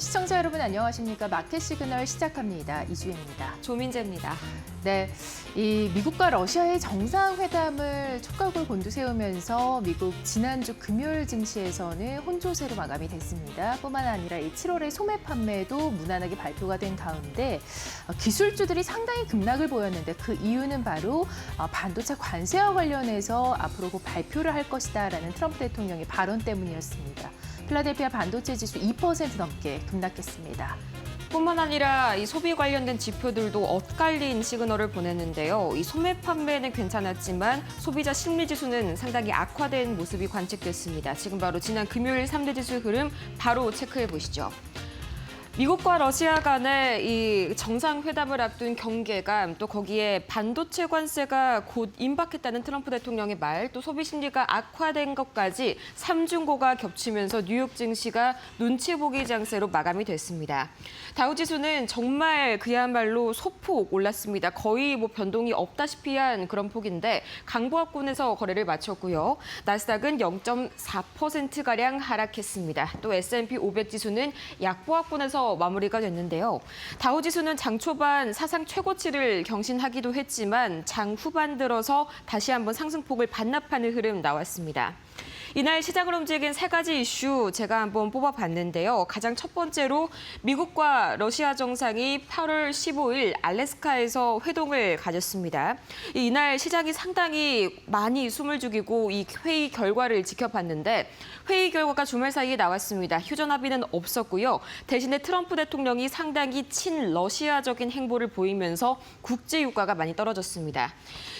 시청자 여러분 안녕하십니까? 마켓 시그널 시작합니다. 이주혜입니다. 조민재입니다. 네, 이 미국과 러시아의 정상회담을 촉각을 곤두세우면서 미국 지난주 금요일 증시에서는 혼조세로 마감이 됐습니다. 뿐만 아니라 이 7월의 소매 판매도 무난하게 발표가 된 가운데 기술주들이 상당히 급락을 보였는데 그 이유는 바로 반도체 관세와 관련해서 앞으로 곧 발표를 할 것이다라는 트럼프 대통령의 발언 때문이었습니다. 필라델피아 반도체 지수 2% 넘게 급락했습니다. 뿐만 아니라 이 소비 관련된 지표들도 엇갈린 시그널을 보냈는데요. 이 소매 판매는 괜찮았지만 소비자 심리 지수는 상당히 악화된 모습이 관측됐습니다. 지금 바로 지난 금요일 3대 지수 흐름 바로 체크해 보시죠. 미국과 러시아 간의 이 정상회담을 앞둔 경계감, 또 거기에 반도체 관세가 곧 임박했다는 트럼프 대통령의 말, 또 소비 심리가 악화된 것까지 삼중고가 겹치면서 뉴욕 증시가 눈치 보기 장세로 마감이 됐습니다. 다우지수는 정말 그야말로 소폭 올랐습니다. 거의 변동이 없다시피 한 그런 폭인데 강보합권에서 거래를 마쳤고요. 나스닥은 0.4%가량 하락했습니다. 또 S&P 500 지수는 약보합권에서 마무리가 됐는데요. 다우지수는 장 초반 사상 최고치를 경신하기도 했지만 장 후반 들어서 다시 한번 상승폭을 반납하는 흐름 나왔습니다. 이날 시장을 움직인 세 가지 이슈 제가 한번 뽑아봤는데요. 가장 첫 번째로 미국과 러시아 정상이 8월 15일 알래스카에서 회동을 가졌습니다. 이날 시장이 상당히 많이 숨을 죽이고 이 회의 결과를 지켜봤는데 회의 결과가 주말 사이에 나왔습니다. 휴전 합의는 없었고요. 대신에 트럼프 대통령이 상당히 친러시아적인 행보를 보이면서 국제 유가가 많이 떨어졌습니다.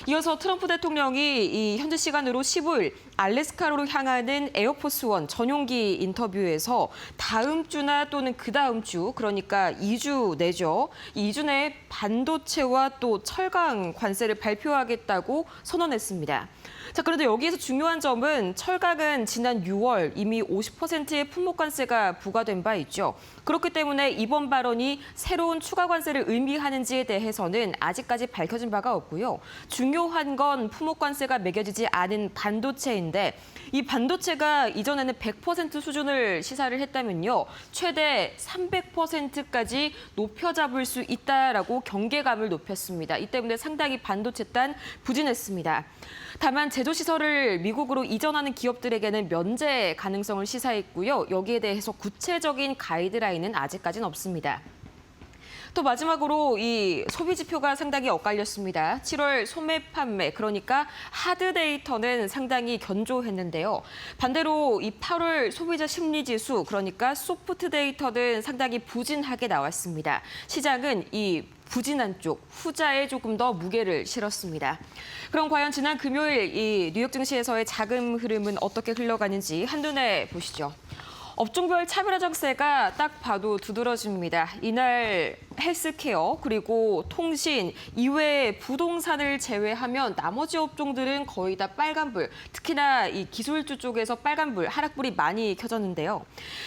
이어서 트럼프 대통령이 이 현지 시간으로 15일 알래스카로 향하는 에어포스원 전용기 인터뷰에서 다음 주나 또는 그다음 주, 그러니까 2주 내죠. 이 2주 내에 반도체와 또 철강 관세를 발표하겠다고 선언했습니다. 자, 그런데 여기에서 중요한 점은 철강은 지난 6월 이미 50%의 품목 관세가 부과된 바 있죠. 그렇기 때문에 이번 발언이 새로운 추가 관세를 의미하는지에 대해서는 아직까지 밝혀진 바가 없고요. 중요한 건 품목 관세가 매겨지지 않은 반도체인데 이 반도체가 이전에는 100% 수준을 시사를 했다면요. 최대 300%까지 높여잡을 수 있다라고 경계감을 높였습니다. 이 때문에 상당히 반도체 단 부진했습니다. 다만 제조시설을 미국으로 이전하는 기업들에게는 면제 가능성을 시사했고요. 여기에 대해서 구체적인 가이드라인은 아직까지는 없습니다. 또 마지막으로 이 소비 지표가 상당히 엇갈렸습니다. 7월 소매 판매, 그러니까 하드 데이터는 상당히 견조했는데요. 반대로 이 8월 소비자 심리 지수, 그러니까 소프트 데이터는 상당히 부진하게 나왔습니다. 시장은 이 부진한 쪽, 후자에 조금 더 무게를 실었습니다. 그럼 과연 지난 금요일 이 뉴욕 증시에서의 자금 흐름은 어떻게 흘러가는지 한눈에 보시죠. 업종별 차별화 정세가 딱 봐도 두드러집니다. 이날 헬스케어 그리고 통신 이외의 부동산을 제외하면 나머지 업종들은 거의 다 빨간불, 특히나 이 기술주 쪽에서 빨간불, 하락불이 많이 켜졌는데요.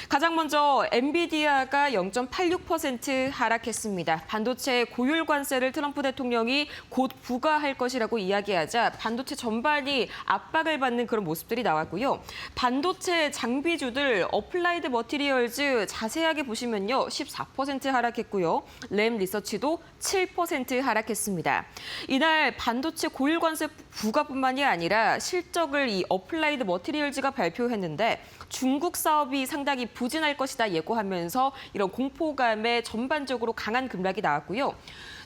가장 먼저 엔비디아가 0.86% 하락했습니다. 반도체 고율 관세를 트럼프 대통령이 곧 부과할 것이라고 이야기하자 반도체 전반이 압박을 받는 그런 모습들이 나왔고요. 반도체 장비주들 어플라이드 머티리얼즈 자세하게 보시면요. 14% 하락했고요. 램 리서치도 7% 하락했습니다. 이날 반도체 고율 관세 부과뿐만이 아니라 실적을 이 어플라이드 머티리얼즈가 발표했는데 중국 사업이 상당히 부진할 것이다 예고하면서 이런 공포감에 전반적으로 강한 급락이 나왔고요.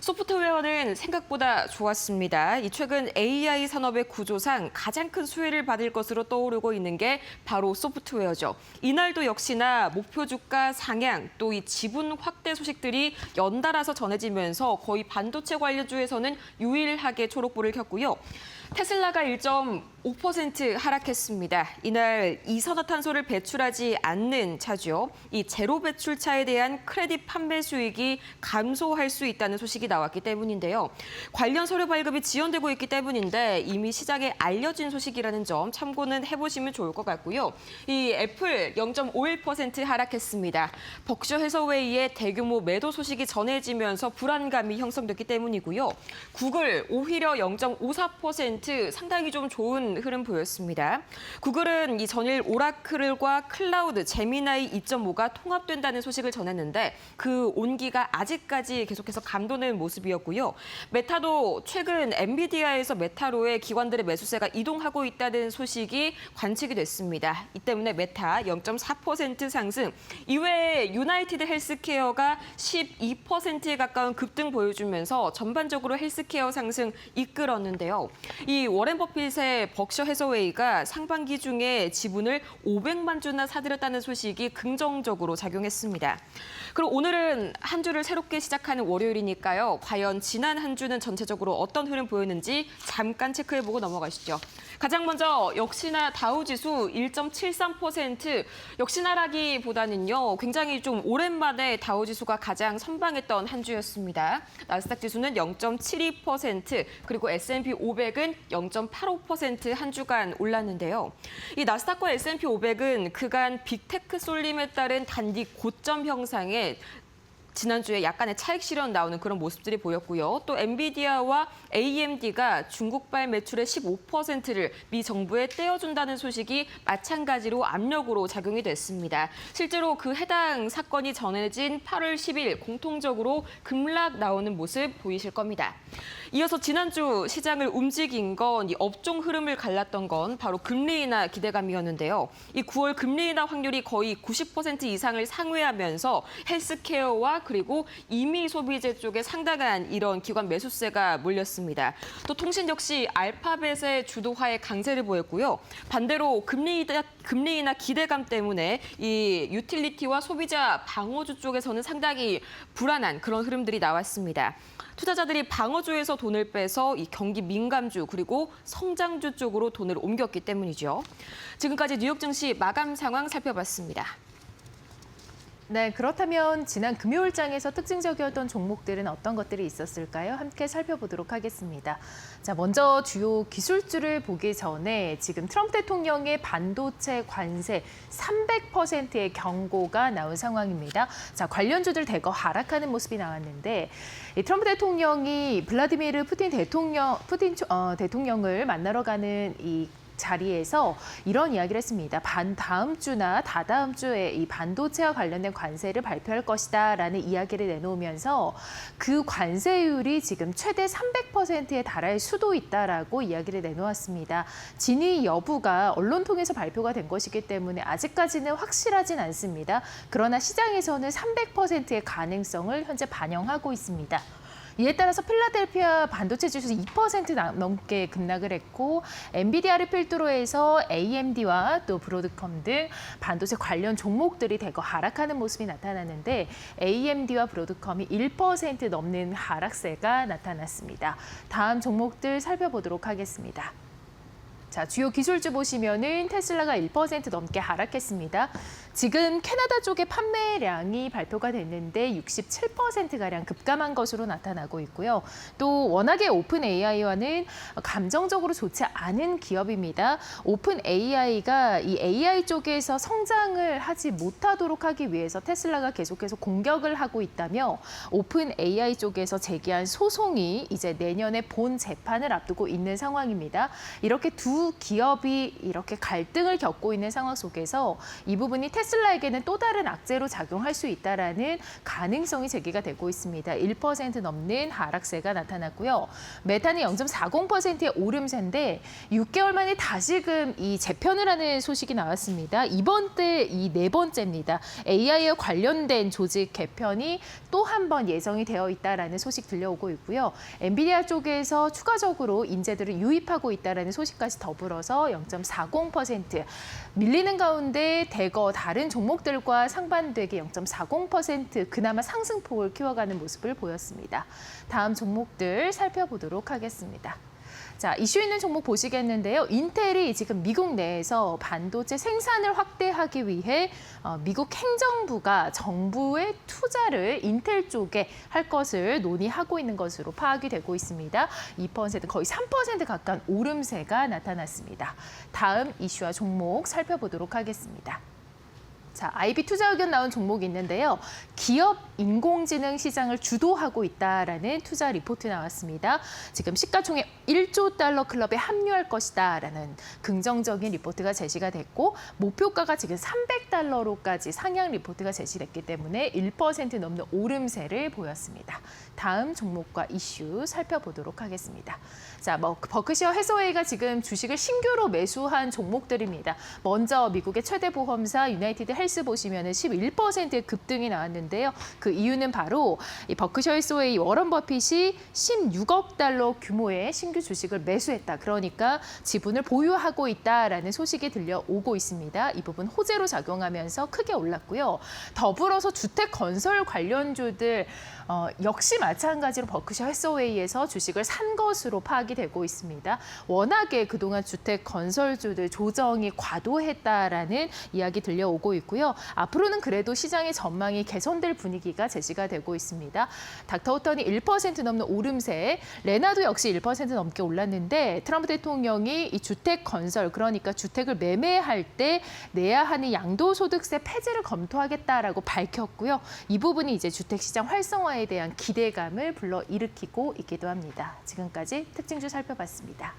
소프트웨어는 생각보다 좋았습니다. 이 최근 AI 산업의 구조상 가장 큰 수혜를 받을 것으로 떠오르고 있는 게 바로 소프트웨어죠. 이날도 역시나 목표 주가 상향, 또 이 지분 확대 소식들이 연달아서 전해지면서 거의 반도체 관련주에서는 유일하게 초록불을 켰고요. 테슬라가 1.5% 하락했습니다. 이날 이산화탄소를 배출하지 않는 차죠. 이 제로 배출차에 대한 크레딧 판매 수익이 감소할 수 있다는 소식이 나왔기 때문인데요. 관련 서류 발급이 지연되고 있기 때문인데 이미 시장에 알려진 소식이라는 점 참고는 해보시면 좋을 것 같고요. 이 애플 0.51% 하락했습니다. 벅셔 해서웨이의 대규모 매도 소식이 전해지면서 불안감이 형성됐기 때문이고요. 구글 오히려 0.54% 2% 상당히 좀 좋은 흐름 보였습니다. 구글은 이 전일 오라클과 클라우드 제미나이 2.5가 통합된다는 소식을 전했는데 그 온기가 아직까지 계속해서 감도는 모습이었고요. 메타도 최근 엔비디아에서 메타로의 기관들의 매수세가 이동하고 있다는 소식이 관측이 됐습니다. 이 때문에 메타 0.4% 상승, 이외에 유나이티드 헬스케어가 12%에 가까운 급등 보여주면서 전반적으로 헬스케어 상승 이끌었는데요. 이 워렌 버핏의 벅셔 해서웨이가 상반기 중에 지분을 500만 주나 사들였다는 소식이 긍정적으로 작용했습니다. 그럼 오늘은 한 주를 새롭게 시작하는 월요일이니까요. 과연 지난 한 주는 전체적으로 어떤 흐름 보였는지 잠깐 체크해보고 넘어가시죠. 가장 먼저 역시나 다우지수 1.73%, 역시나라기보다는요. 굉장히 좀 오랜만에 다우지수가 가장 선방했던 한 주였습니다. 나스닥 지수는 0.72%, 그리고 S&P 500은 0.85% 한 주간 올랐는데요. 이 나스닥과 S&P 500은 그간 빅테크 쏠림에 따른 단기 고점 형상에 지난주에 약간의 차익 실현 나오는 그런 모습들이 보였고요. 또 엔비디아와 AMD가 중국발 매출의 15%를 미 정부에 떼어준다는 소식이 마찬가지로 압력으로 작용이 됐습니다. 실제로 그 해당 사건이 전해진 8월 10일 공통적으로 급락 나오는 모습 보이실 겁니다. 이어서 지난주 시장을 움직인 건 이 업종 흐름을 갈랐던 건 바로 금리 인하 기대감이었는데요. 이 9월 금리 인하 확률이 거의 90% 이상을 상회하면서 헬스케어와 그리고 이미 소비재 쪽에 상당한 이런 기관 매수세가 몰렸습니다. 또 통신 역시 알파벳의 주도화에 강세를 보였고요. 반대로 금리 인하 기대감 때문에 이 유틸리티와 소비자 방어주 쪽에서는 상당히 불안한 그런 흐름들이 나왔습니다. 투자자들이 방어주에서 돈을 빼서 이 경기 민감주 그리고 성장주 쪽으로 돈을 옮겼기 때문이죠. 지금까지 뉴욕 증시 마감 상황 살펴봤습니다. 네, 그렇다면 지난 금요일장에서 특징적이었던 종목들은 어떤 것들이 있었을까요? 함께 살펴보도록 하겠습니다. 자, 먼저 주요 기술주를 보기 전에 지금 트럼프 대통령의 반도체 관세 300%의 경고가 나온 상황입니다. 자, 관련주들 대거 하락하는 모습이 나왔는데 이 트럼프 대통령이 블라디미르 푸틴 대통령을 만나러 가는 이 자리에서 이런 이야기를 했습니다. 다음 주나 다다음 주에 이 반도체와 관련된 관세를 발표할 것이다라는 이야기를 내놓으면서 그 관세율이 지금 최대 300%에 달할 수도 있다라고 이야기를 내놓았습니다. 진위 여부가 언론 통해서 발표가 된 것이기 때문에 아직까지는 확실하진 않습니다. 그러나 시장에서는 300%의 가능성을 현재 반영하고 있습니다. 이에 따라서 필라델피아 반도체 지수 2% 넘게 급락을 했고 엔비디아를 필두로 해서 AMD와 또 브로드컴 등 반도체 관련 종목들이 대거 하락하는 모습이 나타났는데 AMD와 브로드컴이 1% 넘는 하락세가 나타났습니다. 다음 종목들 살펴보도록 하겠습니다. 자, 주요 기술주 보시면은 테슬라가 1% 넘게 하락했습니다. 지금 캐나다 쪽의 판매량이 발표가 됐는데 67%가량 급감한 것으로 나타나고 있고요. 또 워낙에 오픈 AI와는 감정적으로 좋지 않은 기업입니다. 오픈 AI가 이 AI 쪽에서 성장을 하지 못하도록 하기 위해서 테슬라가 계속해서 공격을 하고 있다며 오픈 AI 쪽에서 제기한 소송이 이제 내년에 본 재판을 앞두고 있는 상황입니다. 이렇게 두 기업이 이렇게 갈등을 겪고 있는 상황 속에서 이 부분이 테슬라에게는 또 다른 악재로 작용할 수 있다라는 가능성이 제기가 되고 있습니다. 1% 넘는 하락세가 나타났고요. 메타는 0.40%의 오름세인데 6개월 만에 다시금 이 재편을 하는 소식이 나왔습니다. 이번 때 이 네 번째입니다. AI와 관련된 조직 개편이 또 한 번 예정이 되어 있다라는 소식 들려오고 있고요. 엔비디아 쪽에서 추가적으로 인재들을 유입하고 있다라는 소식까지 더불어서 0.40% 밀리는 가운데 대거 다른 종목들과 상반되게 0.40% 그나마 상승폭을 키워가는 모습을 보였습니다. 다음 종목들 살펴보도록 하겠습니다. 자, 이슈 있는 종목 보시겠는데요. 인텔이 지금 미국 내에서 반도체 생산을 확대하기 위해 미국 행정부가 정부의 투자를 인텔 쪽에 할 것을 논의하고 있는 것으로 파악이 되고 있습니다. 2% 거의 3% 가까운 오름세가 나타났습니다. 다음 이슈와 종목 살펴보도록 하겠습니다. 자, IB 투자 의견 나온 종목이 있는데요. 기업 인공지능 시장을 주도하고 있다라는 투자 리포트 나왔습니다. 지금 시가총액 1조 달러 클럽에 합류할 것이다라는 긍정적인 리포트가 제시가 됐고 목표가가 지금 300달러로까지 상향 리포트가 제시됐기 때문에 1% 넘는 오름세를 보였습니다. 다음 종목과 이슈 살펴보도록 하겠습니다. 자, 버크셔 해서웨이가 지금 주식을 신규로 매수한 종목들입니다. 먼저 미국의 최대 보험사 유나이티드 헬스 보시면은 11%의 급등이 나왔는데요. 그 이유는 바로 이 버크셔 해서웨이 워런 버핏이 16억 달러 규모의 신규 주식을 매수했다. 그러니까 지분을 보유하고 있다라는 소식이 들려오고 있습니다. 이 부분 호재로 작용하면서 크게 올랐고요. 더불어서 주택 건설 관련주들 역시 마찬가지로 버크셔 해서웨이에서 주식을 산 것으로 파악이 되고 있습니다. 워낙에 그동안 주택 건설주들 조정이 과도했다라는 이야기 들려오고 있고요. 앞으로는 그래도 시장의 전망이 개선될 분위기가 제시가 되고 있습니다. 닥터우턴이 1% 넘는 오름세에 레나도 역시 1% 넘게 올랐는데 트럼프 대통령이 이 주택 건설, 그러니까 주택을 매매할 때 내야 하는 양도소득세 폐지를 검토하겠다라고 밝혔고요. 이 부분이 이제 주택시장 활성화에 대한 기대감을 불러일으키고 있기도 합니다. 지금까지 특징주 살펴봤습니다.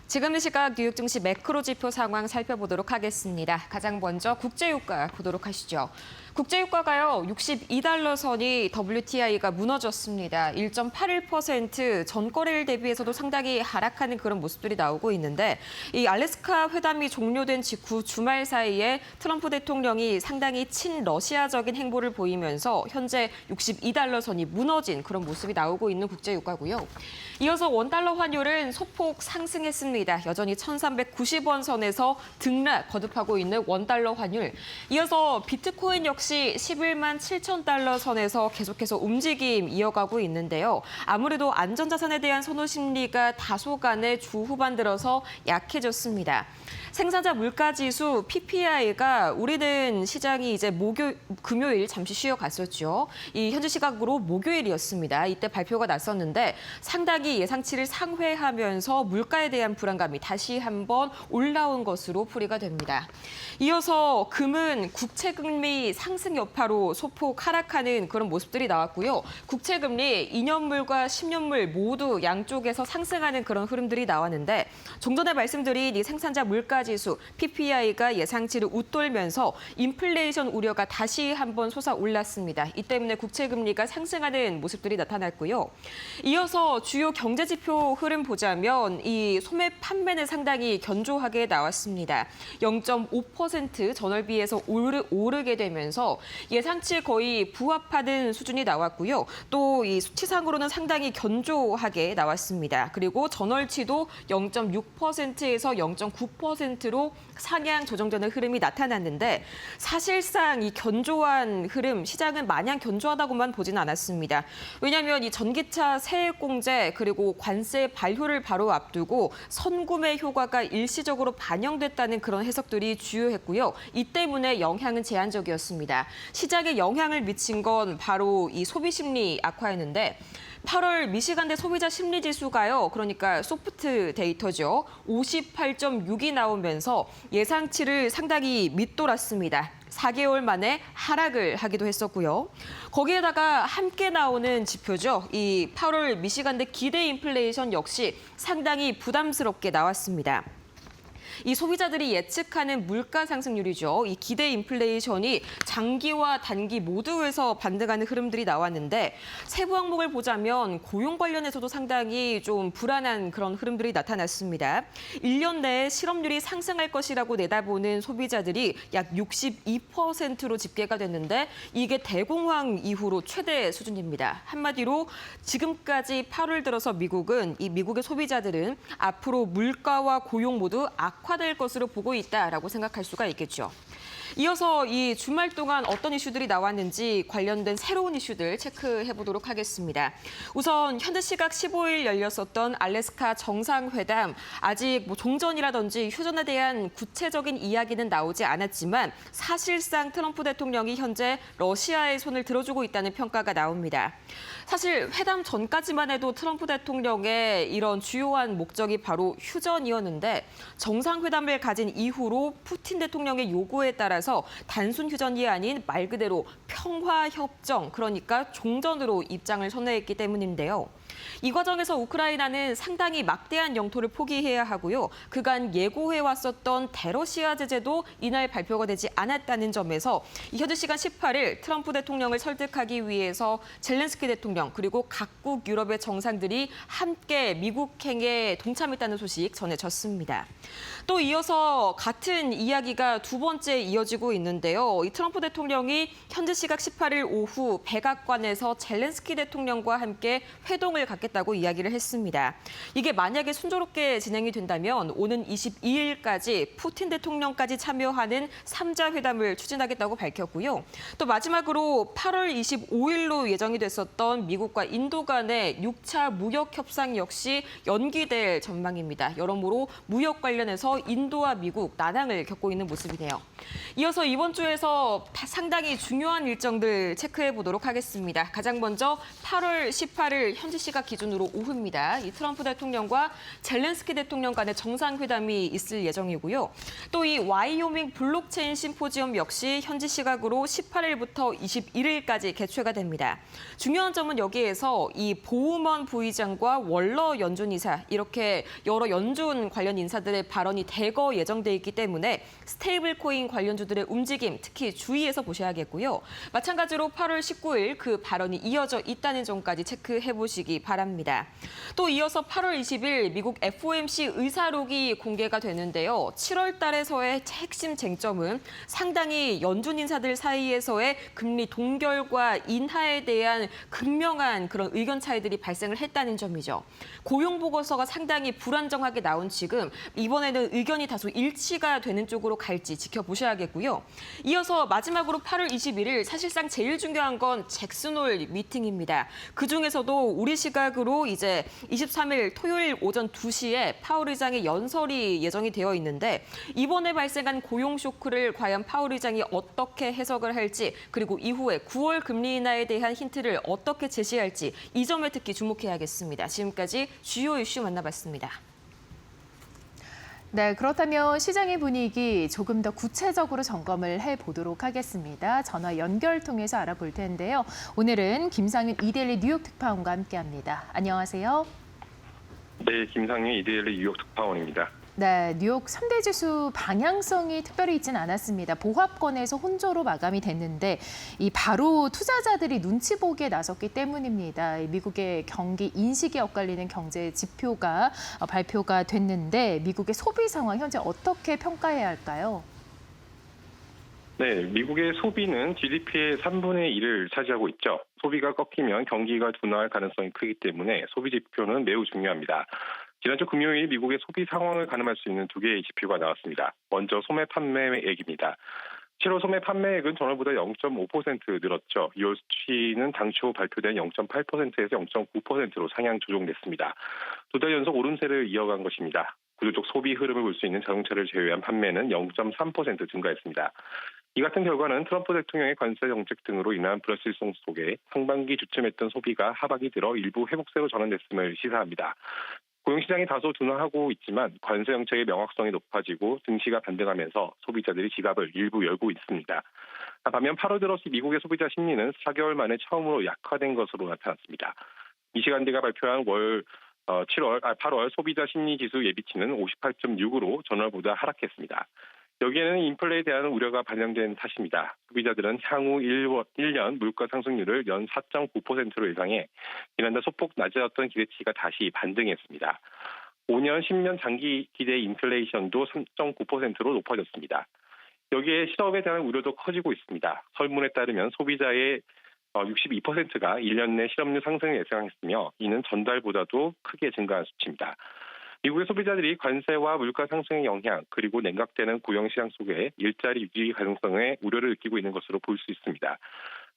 지금 이 시각 뉴욕 증시 매크로 지표 상황 살펴보도록 하겠습니다. 가장 먼저 국제유가 보도록 하시죠. 국제유가가요, 62달러 선이 WTI가 무너졌습니다. 1.81% 전거래일 대비해서도 상당히 하락하는 그런 모습들이 나오고 있는데 이 알래스카 회담이 종료된 직후 주말 사이에 트럼프 대통령이 상당히 친러시아적인 행보를 보이면서 현재 62달러 선이 무너진 그런 모습이 나오고 있는 국제유가고요. 이어서 원달러 환율은 소폭 상승했습니다. 여전히 1,390원 선에서 등락 거듭하고 있는 원달러 환율. 이어서 비트코인 역시 11만 7천 달러 선에서 계속해서 움직임 이어가고 있는데요. 아무래도 안전자산에 대한 선호 심리가 다소간에 주 후반 들어서 약해졌습니다. 생산자 물가지수 PPI가 우리는 시장이 이제 금요일 잠시 쉬어갔었죠. 이 현지 시각으로 목요일이었습니다. 이때 발표가 났었는데 상당히 예상치를 상회하면서 물가에 대한 불안감이 다시 한번 올라온 것으로 풀이가 됩니다. 이어서 금은 국채금리 상승 여파로 소폭 하락하는 그런 모습들이 나왔고요. 국채금리 2년물과 10년물 모두 양쪽에서 상승하는 그런 흐름들이 나왔는데 좀 전에 말씀드린 이 생산자 물가지수 PPI가 예상치를 웃돌면서 인플레이션 우려가 다시 한번 솟아올랐습니다. 이 때문에 국채금리가 상승하는 모습들이 나타났고요. 이어서 주요 경제지표 흐름 보자면 이 소매 판매는 상당히 견조하게 나왔습니다. 0.5% 전월 비해서 오르게 되면서 예상치에 거의 부합하는 수준이 나왔고요. 또 이 수치상으로는 상당히 견조하게 나왔습니다. 그리고 전월치도 0.6%에서 0.9%로 상향 조정되는 흐름이 나타났는데 사실상 이 견조한 흐름, 시장은 마냥 견조하다고만 보진 않았습니다. 왜냐하면 이 전기차 세액 공제 그리고 관세 발효를 바로 앞두고 선구매 효과가 일시적으로 반영됐다는 그런 해석들이 주요했고요. 이 때문에 영향은 제한적이었습니다. 시장에 영향을 미친 건 바로 이 소비 심리 악화였는데 8월 미시간대 소비자 심리지수가요. 그러니까 소프트 데이터죠. 58.6이 나오면서 예상치를 상당히 밑돌았습니다. 4개월 만에 하락을 하기도 했었고요. 거기에다가 함께 나오는 지표죠. 이 8월 미시간대 기대 인플레이션 역시 상당히 부담스럽게 나왔습니다. 이 소비자들이 예측하는 물가 상승률이죠. 이 기대 인플레이션이 장기와 단기 모두에서 반등하는 흐름들이 나왔는데 세부 항목을 보자면 고용 관련해서도 상당히 좀 불안한 그런 흐름들이 나타났습니다. 1년 내에 실업률이 상승할 것이라고 내다보는 소비자들이 약 62%로 집계가 됐는데 이게 대공황 이후로 최대 수준입니다. 한마디로 지금까지 8월 들어서 미국의 소비자들은 앞으로 물가와 고용 모두 악화될 것으로 보고 있다라고 생각할 수가 있겠죠. 이어서 이 주말 동안 어떤 이슈들이 나왔는지 관련된 새로운 이슈들 체크해 보도록 하겠습니다. 우선 현재 시각 15일 열렸었던 알래스카 정상회담, 아직 종전이라든지 휴전에 대한 구체적인 이야기는 나오지 않았지만 사실상 트럼프 대통령이 현재 러시아의 손을 들어주고 있다는 평가가 나옵니다. 사실 회담 전까지만 해도 트럼프 대통령의 이런 주요한 목적이 바로 휴전이었는데 정상회담을 가진 이후로 푸틴 대통령의 요구에 따라 따라서 단순 휴전이 아닌 말 그대로 평화협정, 그러니까 종전으로 입장을 선회했기 때문인데요. 이 과정에서 우크라이나는 상당히 막대한 영토를 포기해야 하고요. 그간 예고해왔었던 대러시아 제재도 이날 발표가 되지 않았다는 점에서 현지 시간 18일 트럼프 대통령을 설득하기 위해서 젤렌스키 대통령 그리고 각국 유럽의 정상들이 함께 미국행에 동참했다는 소식 전해졌습니다. 또 이어서 같은 이야기가 두 번째 이어지고 있는데요. 이 트럼프 대통령이 현지 시각 18일 오후 백악관에서 젤렌스키 대통령과 함께 회동을 갖겠다고 이야기를 했습니다. 이게 만약에 순조롭게 진행이 된다면 오는 22일까지 푸틴 대통령까지 참여하는 3자 회담을 추진하겠다고 밝혔고요. 또 마지막으로 8월 25일로 예정이 됐었던 미국과 인도 간의 6차 무역 협상 역시 연기될 전망입니다. 여러모로 무역 관련해서 인도와 미국 난항을 겪고 있는 모습이네요. 이어서 이번 주에서 상당히 중요한 일정들 체크해 보도록 하겠습니다. 가장 먼저 8월 18일 현지 시각 기준으로 오후입니다. 이 트럼프 대통령과 젤렌스키 대통령 간의 정상회담이 있을 예정이고요. 또 이 와이오밍 블록체인 심포지엄 역시 현지 시각으로 18일부터 21일까지 개최가 됩니다. 중요한 점은 여기에서 이 보우먼 부의장과 월러 연준 이사 이렇게 여러 연준 관련 인사들의 발언이 대거 예정돼 있기 때문에 스테이블 코인 관련주들의 움직임 특히 주의해서 보셔야겠고요. 마찬가지로 8월 19일 그 발언이 이어져 있다는 점까지 체크해 보시기 바랍니다. 또 이어서 8월 20일 미국 FOMC 의사록이 공개가 되는데요. 7월 달에서의 핵심 쟁점은 상당히 연준 인사들 사이에서의 금리 동결과 인하에 대한 극명한 그런 의견 차이들이 발생을 했다는 점이죠. 고용 보고서가 상당히 불안정하게 나온 지금 이번에는 의견이 다소 일치가 되는 쪽으로 갈지 지켜보셔야겠고요. 이어서 마지막으로 8월 21일 사실상 제일 중요한 건 잭슨홀 미팅입니다. 그중에서도 우리 시각으로 이제 23일 토요일 오전 2시에 파월 의장의 연설이 예정이 되어 있는데 이번에 발생한 고용 쇼크를 과연 파월 의장이 어떻게 해석을 할지 그리고 이후에 9월 금리 인하에 대한 힌트를 어떻게 제시할지 이 점에 특히 주목해야겠습니다. 지금까지 주요 이슈 만나봤습니다. 네, 그렇다면 시장의 분위기 조금 더 구체적으로 점검을 해보도록 하겠습니다. 전화 연결 통해서 알아볼 텐데요. 오늘은 김상윤 이데일리 뉴욕 특파원과 함께합니다. 안녕하세요. 네, 김상윤 이데일리 뉴욕 특파원입니다. 네, 뉴욕 3대 지수 방향성이 특별히 있진 않았습니다. 보합권에서 혼조로 마감이 됐는데 이 바로 투자자들이 눈치 보기에 나섰기 때문입니다. 미국의 경기 인식이 엇갈리는 경제 지표가 발표가 됐는데 미국의 소비 상황 현재 어떻게 평가해야 할까요? 네, 미국의 소비는 GDP의 3분의 1을 차지하고 있죠. 소비가 꺾이면 경기가 둔화할 가능성이 크기 때문에 소비 지표는 매우 중요합니다. 지난주 금요일 미국의 소비 상황을 가늠할 수 있는 두 개의 지표가 나왔습니다. 먼저 소매 판매액입니다. 7월 소매 판매액은 전월보다 0.5% 늘었죠. 2월 수치는 당초 발표된 0.8%에서 0.9%로 상향 조정됐습니다. 두 달 연속 오름세를 이어간 것입니다. 구조적 소비 흐름을 볼 수 있는 자동차를 제외한 판매는 0.3% 증가했습니다. 이 같은 결과는 트럼프 대통령의 관세 정책 등으로 인한 불확실성 속에 상반기 주춤했던 소비가 하반기 들어 일부 회복세로 전환됐음을 시사합니다. 고용시장이 다소 둔화하고 있지만 관세 정책의 명확성이 높아지고 증시가 반등하면서 소비자들이 지갑을 일부 열고 있습니다. 반면 8월 들어서 미국의 소비자 심리는 4개월 만에 처음으로 약화된 것으로 나타났습니다. 미시간대가 발표한 8월 소비자 심리지수 예비치는 58.6으로 전월보다 하락했습니다. 여기에는 인플레에 대한 우려가 반영된 탓입니다. 소비자들은 향후 1년 물가 상승률을 연 4.9%로 예상해 지난달 소폭 낮아졌던 기대치가 다시 반등했습니다. 5년, 10년 장기 기대 인플레이션도 3.9%로 높아졌습니다. 여기에 실업에 대한 우려도 커지고 있습니다. 설문에 따르면 소비자의 62%가 1년 내 실업률 상승을 예상했으며 이는 전달보다도 크게 증가한 수치입니다. 미국의 소비자들이 관세와 물가 상승의 영향 그리고 냉각되는 고용시장 속에 일자리 유지 가능성에 우려를 느끼고 있는 것으로 볼 수 있습니다.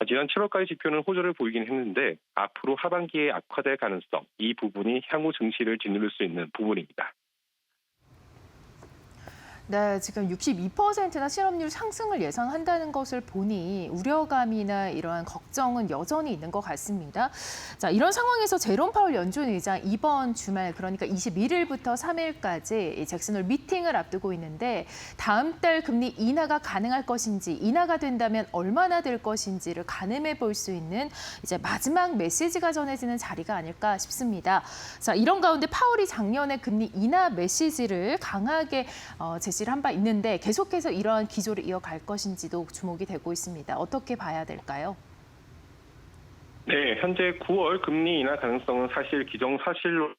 지난 7월까지 지표는 호조를 보이긴 했는데 앞으로 하반기에 악화될 가능성, 이 부분이 향후 증시를 짓누를 수 있는 부분입니다. 네, 지금 62%나 실업률 상승을 예상한다는 것을 보니 우려감이나 이러한 걱정은 여전히 있는 것 같습니다. 자, 이런 상황에서 제롬 파월 연준 의장 이번 주말, 그러니까 21일부터 3일까지 잭슨 홀 미팅을 앞두고 있는데 다음 달 금리 인하가 가능할 것인지, 인하가 된다면 얼마나 될 것인지를 가늠해 볼 수 있는 이제 마지막 메시지가 전해지는 자리가 아닐까 싶습니다. 자, 이런 가운데 파월이 작년에 금리 인하 메시지를 강하게 제시를 한 바 있는데 계속해서 이러한 기조를 이어갈 것인지도 주목이 되고 있습니다. 어떻게 봐야 될까요? 네, 현재 9월 금리 인하 가능성은 사실 기정사실로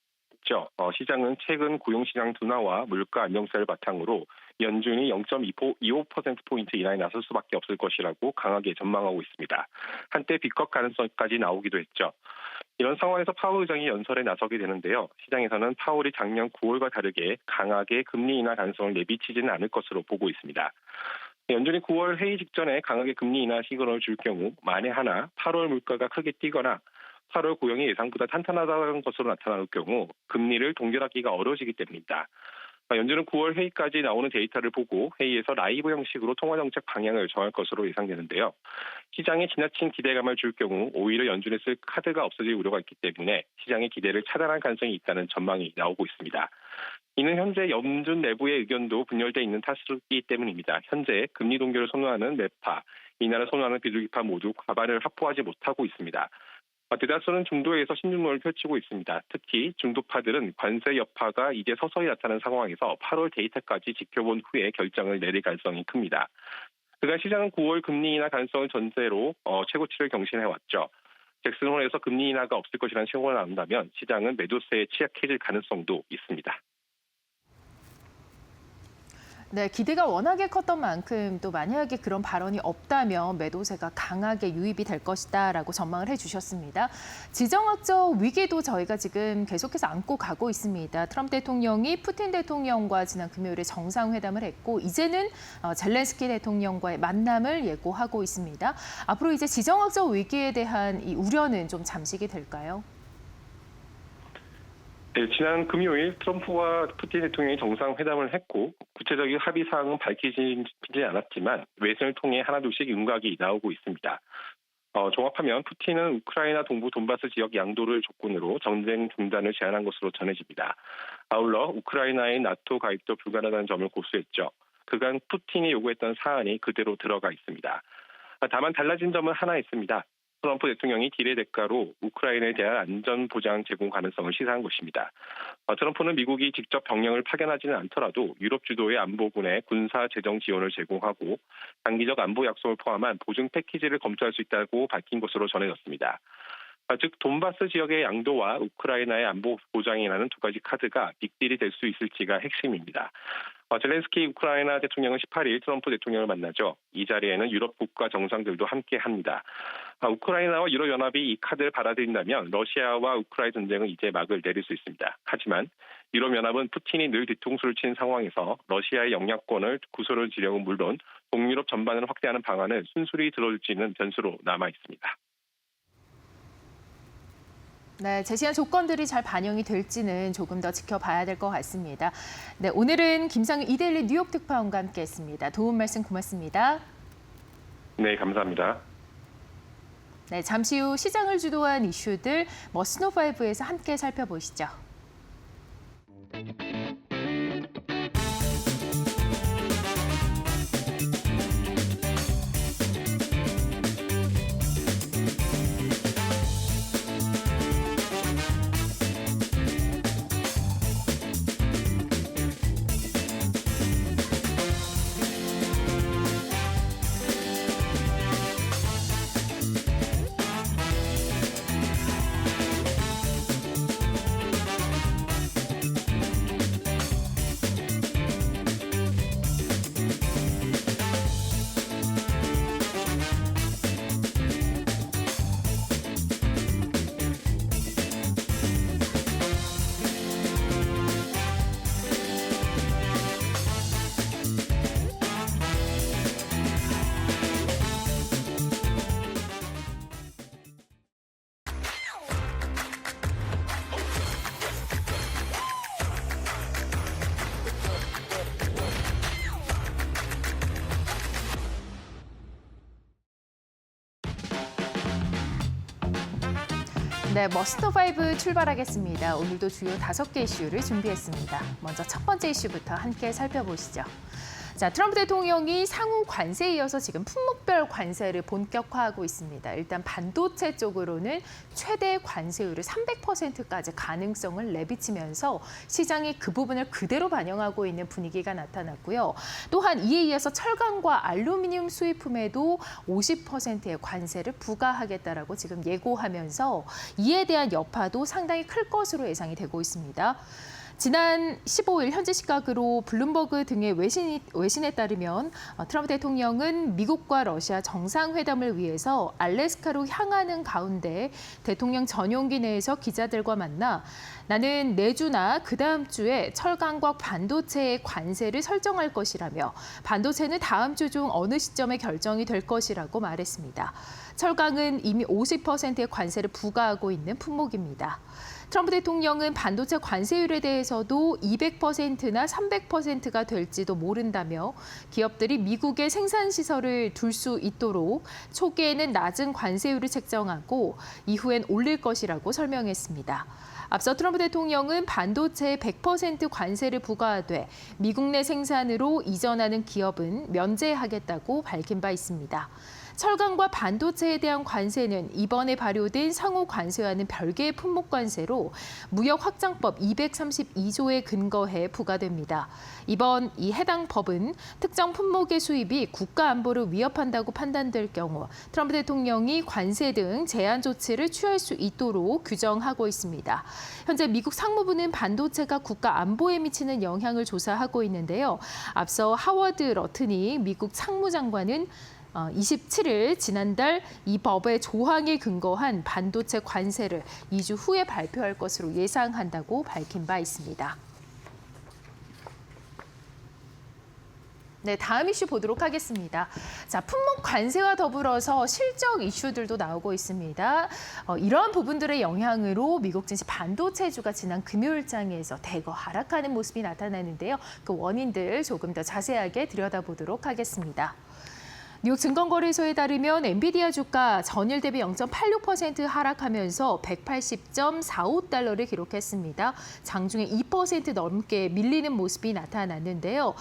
있죠. 시장은 최근 고용시장 둔화와 물가 안정세를 바탕으로 연준이 0.25%포인트 인하에 나설 수밖에 없을 것이라고 강하게 전망하고 있습니다. 한때 비컷 가능성까지 나오기도 했죠. 이런 상황에서 파월 의장이 연설에 나서게 되는데요. 시장에서는 파월이 작년 9월과 다르게 강하게 금리 인하 가능성을 내비치지는 않을 것으로 보고 있습니다. 연준이 9월 회의 직전에 강하게 금리 인하 시그널을 줄 경우 만에 하나 8월 물가가 크게 뛰거나 8월 고용이 예상보다 탄탄하다는 것으로 나타날 경우 금리를 동결하기가 어려워지기 때문입니다. 연준은 9월 회의까지 나오는 데이터를 보고 회의에서 라이브 형식으로 통화정책 방향을 정할 것으로 예상되는데요. 시장에 지나친 기대감을 줄 경우 오히려 연준에 쓸 카드가 없어질 우려가 있기 때문에 시장의 기대를 차단할 가능성이 있다는 전망이 나오고 있습니다. 이는 현재 연준 내부의 의견도 분열돼 있는 탓이기 때문입니다. 현재 금리 동결을 선호하는 매파, 인하를 선호하는 비둘기파 모두 과반을 확보하지 못하고 있습니다. 대다수는 중도에서 신중론을 펼치고 있습니다. 특히 중도파들은 관세 여파가 이제 서서히 나타나는 상황에서 8월 데이터까지 지켜본 후에 결정을 내릴 가능성이 큽니다. 그간 시장은 9월 금리 인하 가능성을 전제로 최고치를 경신해왔죠. 잭슨 홀에서 금리 인하가 없을 것이라는 신호가 나온다면 시장은 매도세에 취약해질 가능성도 있습니다. 네, 기대가 워낙에 컸던 만큼 또 만약에 그런 발언이 없다면 매도세가 강하게 유입이 될 것이다라고 전망을 해주셨습니다. 지정학적 위기도 저희가 지금 계속해서 안고 가고 있습니다. 트럼프 대통령이 푸틴 대통령과 지난 금요일에 정상회담을 했고 이제는 젤렌스키 대통령과의 만남을 예고하고 있습니다. 앞으로 이제 지정학적 위기에 대한 이 우려는 좀 잠식이 될까요? 네, 지난 금요일 트럼프와 푸틴 대통령이 정상회담을 했고 구체적인 합의 사항은 밝히지 않았지만 외신을 통해 하나둘씩 윤곽이 나오고 있습니다. 종합하면 푸틴은 우크라이나 동부 돈바스 지역 양도를 조건으로 전쟁 중단을 제안한 것으로 전해집니다. 아울러 우크라이나의 나토 가입도 불가능하다는 점을 고수했죠. 그간 푸틴이 요구했던 사안이 그대로 들어가 있습니다. 다만 달라진 점은 하나 있습니다. 트럼프 대통령이 딜의 대가로 우크라이나에 대한 안전 보장 제공 가능성을 시사한 것입니다. 트럼프는 미국이 직접 병력을 파견하지는 않더라도 유럽 주도의 안보군에 군사 재정 지원을 제공하고 단기적 안보 약속을 포함한 보증 패키지를 검토할 수 있다고 밝힌 것으로 전해졌습니다. 즉 돈바스 지역의 양도와 우크라이나의 안보 보장이라는 두 가지 카드가 빅딜이 될 수 있을지가 핵심입니다. 젤렌스키 우크라이나 대통령은 18일 트럼프 대통령을 만나죠. 이 자리에는 유럽 국가 정상들도 함께합니다. 우크라이나와 유럽연합이 이 카드를 받아들인다면 러시아와 우크라이나 전쟁은 이제 막을 내릴 수 있습니다. 하지만 유럽연합은 푸틴이 늘 뒤통수를 친 상황에서 러시아의 영향권을 구설을 지려고 물론 동유럽 전반을 확대하는 방안을 순순히 들어줄지는 변수로 남아 있습니다. 네, 제시한 조건들이 잘 반영이 될지는 조금 더 지켜봐야 될 것 같습니다. 네, 오늘은 김상윤 이데일리 뉴욕 특파원과 함께했습니다. 도움 말씀 고맙습니다. 네, 감사합니다. 네, 잠시 후 시장을 주도한 이슈들 머스노5에서 함께 살펴보시죠. 네, 머스터5 출발하겠습니다. 오늘도 주요 5개 이슈를 준비했습니다. 먼저 첫 번째 이슈부터 함께 살펴보시죠. 자, 트럼프 대통령이 상호 관세에 이어서 지금 품목별 관세를 본격화하고 있습니다. 일단 반도체 쪽으로는 최대 관세율을 300%까지 가능성을 내비치면서 시장이 그 부분을 그대로 반영하고 있는 분위기가 나타났고요. 또한 이에 이어서 철강과 알루미늄 수입품에도 50%의 관세를 부과하겠다라고 지금 예고하면서 이에 대한 여파도 상당히 클 것으로 예상이 되고 있습니다. 지난 15일 현지 시각으로 블룸버그 등의 외신에 따르면 트럼프 대통령은 미국과 러시아 정상회담을 위해서 알래스카로 향하는 가운데 대통령 전용기 내에서 기자들과 만나 나는 내주나 그다음 주에 철강과 반도체의 관세를 설정할 것이라며 반도체는 다음 주 중 어느 시점에 결정이 될 것이라고 말했습니다. 철강은 이미 50%의 관세를 부과하고 있는 품목입니다. 트럼프 대통령은 반도체 관세율에 대해서도 200%나 300%가 될지도 모른다며 기업들이 미국에 생산시설을 둘 수 있도록 초기에는 낮은 관세율을 책정하고 이후엔 올릴 것이라고 설명했습니다. 앞서 트럼프 대통령은 반도체에 100% 관세를 부과하되 미국 내 생산으로 이전하는 기업은 면제하겠다고 밝힌 바 있습니다. 철강과 반도체에 대한 관세는 이번에 발효된 상호 관세와는 별개의 품목 관세로 무역확장법 232조에 근거해 부과됩니다. 이번 이 해당 법은 특정 품목의 수입이 국가 안보를 위협한다고 판단될 경우 트럼프 대통령이 관세 등 제한 조치를 취할 수 있도록 규정하고 있습니다. 현재 미국 상무부는 반도체가 국가 안보에 미치는 영향을 조사하고 있는데요. 앞서 하워드 러튼이 미국 상무장관은 27일 지난달 이 법의 조항에 근거한 반도체 관세를 2주 후에 발표할 것으로 예상한다고 밝힌 바 있습니다. 네, 다음 이슈 보도록 하겠습니다. 자, 품목 관세와 더불어서 실적 이슈들도 나오고 있습니다. 이러한 부분들의 영향으로 미국 증시 반도체주가 지난 금요일장에서 대거 하락하는 모습이 나타나는데요. 그 원인들 조금 더 자세하게 들여다보도록 하겠습니다. 뉴욕 증권거래소에 따르면 엔비디아 주가 전일 대비 0.86% 하락하면서 180.45달러를 기록했습니다. 장중에 2% 넘게 밀리는 모습이 나타났는데요.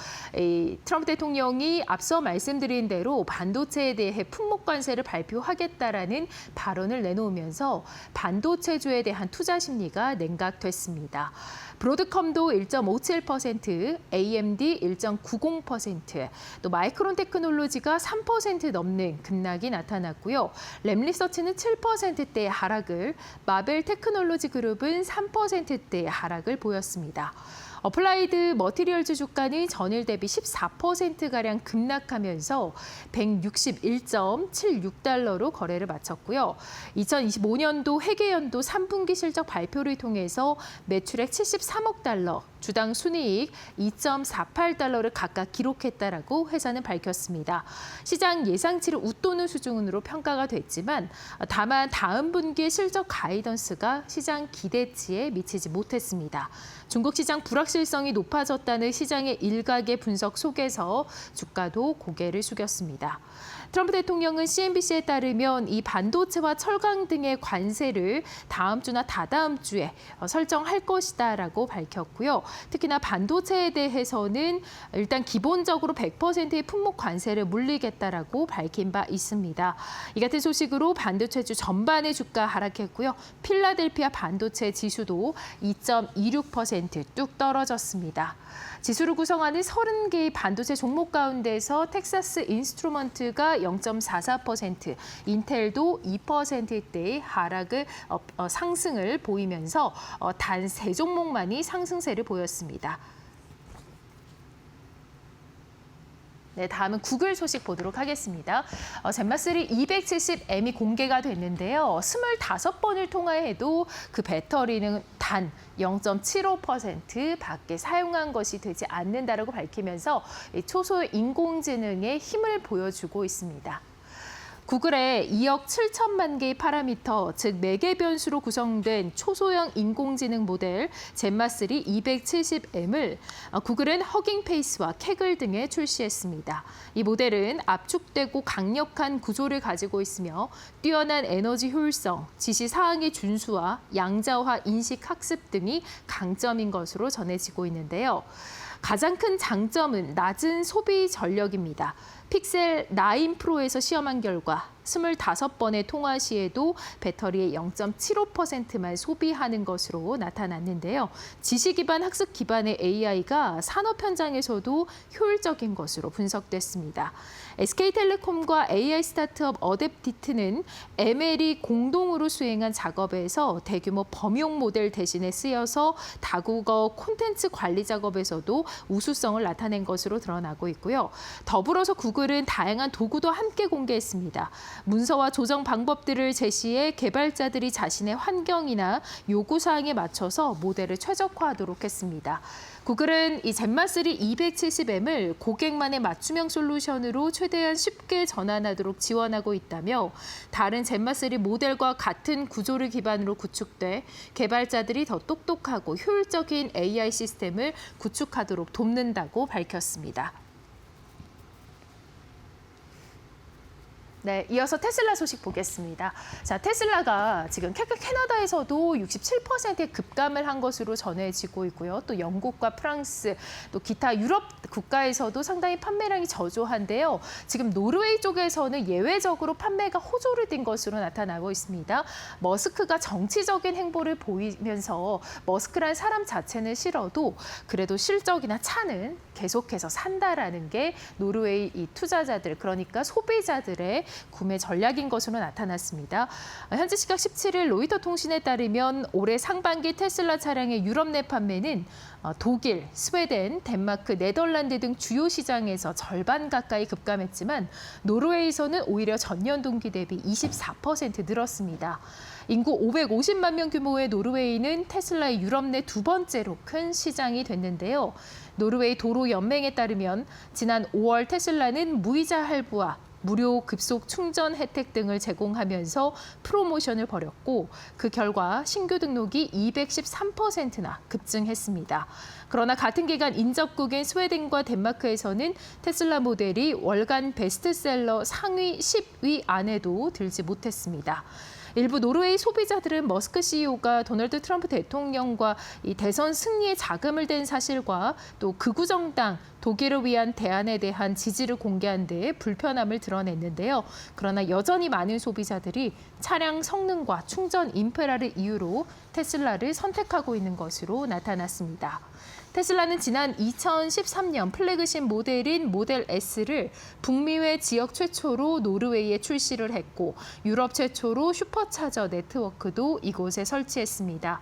트럼프 대통령이 앞서 말씀드린 대로 반도체에 대해 품목 관세를 발표하겠다라는 발언을 내놓으면서 반도체주에 대한 투자 심리가 냉각됐습니다. 브로드컴도 1.57%, AMD 1.90%, 또 마이크론 테크놀로지가 3% 넘는 급락이 나타났고요. 램리서치는 7%대의 하락을, 마벨 테크놀로지 그룹은 3%대의 하락을 보였습니다. 어플라이드 머티리얼즈 주가는 전일 대비 14%가량 급락하면서 161.76달러로 거래를 마쳤고요. 2025년도 회계연도 3분기 실적 발표를 통해서 매출액 73억 달러, 주당 순이익 2.48달러를 각각 기록했다라고 회사는 밝혔습니다. 시장 예상치를 웃도는 수준으로 평가가 됐지만 다만 다음 분기의 실적 가이던스가 시장 기대치에 미치지 못했습니다. 중국 시장 불확실성이 높아졌다는 시장의 일각의 분석 속에서 주가도 고개를 숙였습니다. 트럼프 대통령은 CNBC에 따르면 이 반도체와 철강 등의 관세를 다음 주나 다다음 주에 설정할 것이다라고 밝혔고요. 특히나 반도체에 대해서는 일단 기본적으로 100%의 품목 관세를 물리겠다라고 밝힌 바 있습니다. 이 같은 소식으로 반도체주 전반의 주가 하락했고요. 필라델피아 반도체 지수도 2.26% 뚝 떨어졌습니다. 지수를 구성하는 30개의 반도체 종목 가운데서 텍사스 인스트루먼트가 0.44%, 인텔도 2%대의 상승을 보이면서 단 3종목만이 상승세를 보였습니다. 네, 다음은 구글 소식 보도록 하겠습니다. 젠마3 270M이 공개가 됐는데요. 25번을 통화해도 그 배터리는 단 0.75% 밖에 사용한 것이 되지 않는다라고 밝히면서 초소 인공지능의 힘을 보여주고 있습니다. 구글의 2억 7천만 개의 파라미터, 즉 4개 변수로 구성된 초소형 인공지능 모델 젠마3 270M을 구글은 허깅페이스와 캐글 등에 출시했습니다. 이 모델은 압축되고 강력한 구조를 가지고 있으며 뛰어난 에너지 효율성, 지시 사항의 준수와 양자화 인식 학습 등이 강점인 것으로 전해지고 있는데요. 가장 큰 장점은 낮은 소비 전력입니다. 픽셀 9 프로에서 시험한 결과 25번의 통화 시에도 배터리의 0.75%만 소비하는 것으로 나타났는데요. 지시 기반 학습 기반의 AI가 산업 현장에서도 효율적인 것으로 분석됐습니다. SK텔레콤과 AI 스타트업 어댑티트는 ML이 공동으로 수행한 작업에서 대규모 범용 모델 대신에 쓰여서 다국어 콘텐츠 관리 작업에서도 우수성을 나타낸 것으로 드러나고 있고요. 더불어서 구글은 다양한 도구도 함께 공개했습니다. 문서와 조정 방법들을 제시해 개발자들이 자신의 환경이나 요구사항에 맞춰서 모델을 최적화하도록 했습니다. 구글은 이 젠마3 270M을 고객만의 맞춤형 솔루션으로 최대한 쉽게 전환하도록 지원하고 있다며 다른 젠마3 모델과 같은 구조를 기반으로 구축돼 개발자들이 더 똑똑하고 효율적인 AI 시스템을 구축하도록 돕는다고 밝혔습니다. 네, 이어서 테슬라 소식 보겠습니다. 자, 테슬라가 지금 캐나다에서도 67%의 급감을 한 것으로 전해지고 있고요. 또 영국과 프랑스, 또 기타 유럽 국가에서도 상당히 판매량이 저조한데요. 지금 노르웨이 쪽에서는 예외적으로 판매가 호조를 띈 것으로 나타나고 있습니다. 머스크가 정치적인 행보를 보이면서 머스크란 사람 자체는 싫어도 그래도 실적이나 차는 계속해서 산다라는 게 노르웨이 이 투자자들, 그러니까 소비자들의 구매 전략인 것으로 나타났습니다. 현지 시각 17일 로이터 통신에 따르면 올해 상반기 테슬라 차량의 유럽 내 판매는 독일, 스웨덴, 덴마크, 네덜란드 등 주요 시장에서 절반 가까이 급감했지만 노르웨이에서는 오히려 전년 동기 대비 24% 늘었습니다. 인구 550만 명 규모의 노르웨이는 테슬라의 유럽 내 두 번째로 큰 시장이 됐는데요. 노르웨이 도로 연맹에 따르면 지난 5월 테슬라는 무이자 할부와 무료 급속 충전 혜택 등을 제공하면서 프로모션을 벌였고 그 결과 신규 등록이 213%나 급증했습니다. 그러나 같은 기간 인접국인 스웨덴과 덴마크에서는 테슬라 모델이 월간 베스트셀러 상위 10위 안에도 들지 못했습니다. 일부 노르웨이 소비자들은 머스크 CEO가 도널드 트럼프 대통령과 이 대선 승리에 자금을 댄 사실과 또 극우 정당 독일을 위한 대안에 대한 지지를 공개한 데 불편함을 드러냈는데요. 그러나 여전히 많은 소비자들이 차량 성능과 충전 인프라를 이유로 테슬라를 선택하고 있는 것으로 나타났습니다. 테슬라는 지난 2013년 플래그십 모델인 모델 S를 북미외 지역 최초로 노르웨이에 출시를 했고 유럽 최초로 슈퍼차저 네트워크도 이곳에 설치했습니다.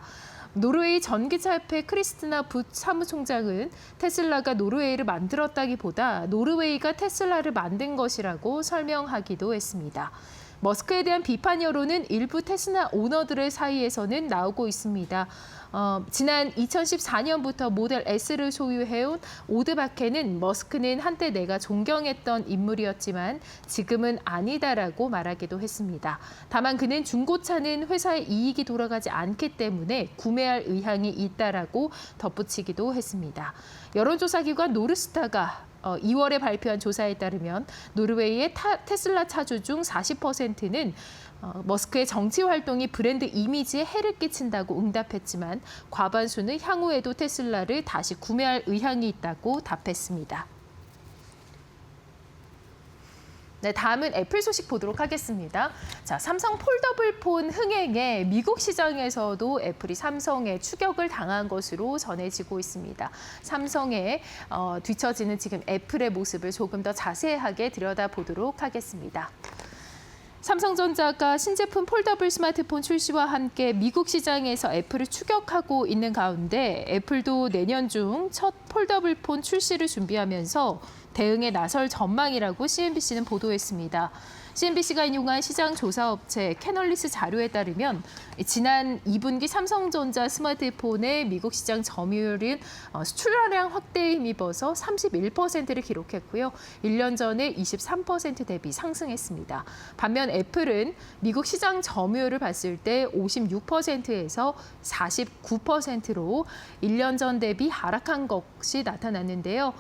노르웨이 전기차협회 크리스티나 붓 사무총장은 테슬라가 노르웨이를 만들었다기보다 노르웨이가 테슬라를 만든 것이라고 설명하기도 했습니다. 머스크에 대한 비판 여론은 일부 테슬라 오너들의 사이에서는 나오고 있습니다. 지난 2014년부터 모델 S를 소유해온 오드 바케는 머스크는 한때 내가 존경했던 인물이었지만 지금은 아니다라고 말하기도 했습니다. 다만 그는 중고차는 회사의 이익이 돌아가지 않기 때문에 구매할 의향이 있다라고 덧붙이기도 했습니다. 여론조사기관 노르스타가 2월에 발표한 조사에 따르면 노르웨이의 테슬라 차주 중 40%는 머스크의 정치 활동이 브랜드 이미지에 해를 끼친다고 응답했지만 과반수는 향후에도 테슬라를 다시 구매할 의향이 있다고 답했습니다. 네, 다음은 애플 소식 보도록 하겠습니다. 자, 삼성 폴더블 폰 흥행에 미국 시장에서도 애플이 삼성에 추격을 당한 것으로 전해지고 있습니다. 삼성에 뒤처지는 지금 애플의 모습을 조금 더 자세하게 들여다보도록 하겠습니다. 삼성전자가 신제품 폴더블 스마트폰 출시와 함께 미국 시장에서 애플을 추격하고 있는 가운데 애플도 내년 중 첫 폴더블 폰 출시를 준비하면서 대응에 나설 전망이라고 CNBC는 보도했습니다. CNBC가 인용한 시장 조사업체 캐널리스 자료에 따르면 지난 2분기 삼성전자 스마트폰의 미국 시장 점유율은 수출량 확대에 힘입어서 31%를 기록했고요. 1년 전에 23% 대비 상승했습니다. 반면 애플은 미국 시장 점유율을 봤을 때 56%에서 49%로 1년 전 대비 하락한 것이 나타났는데요.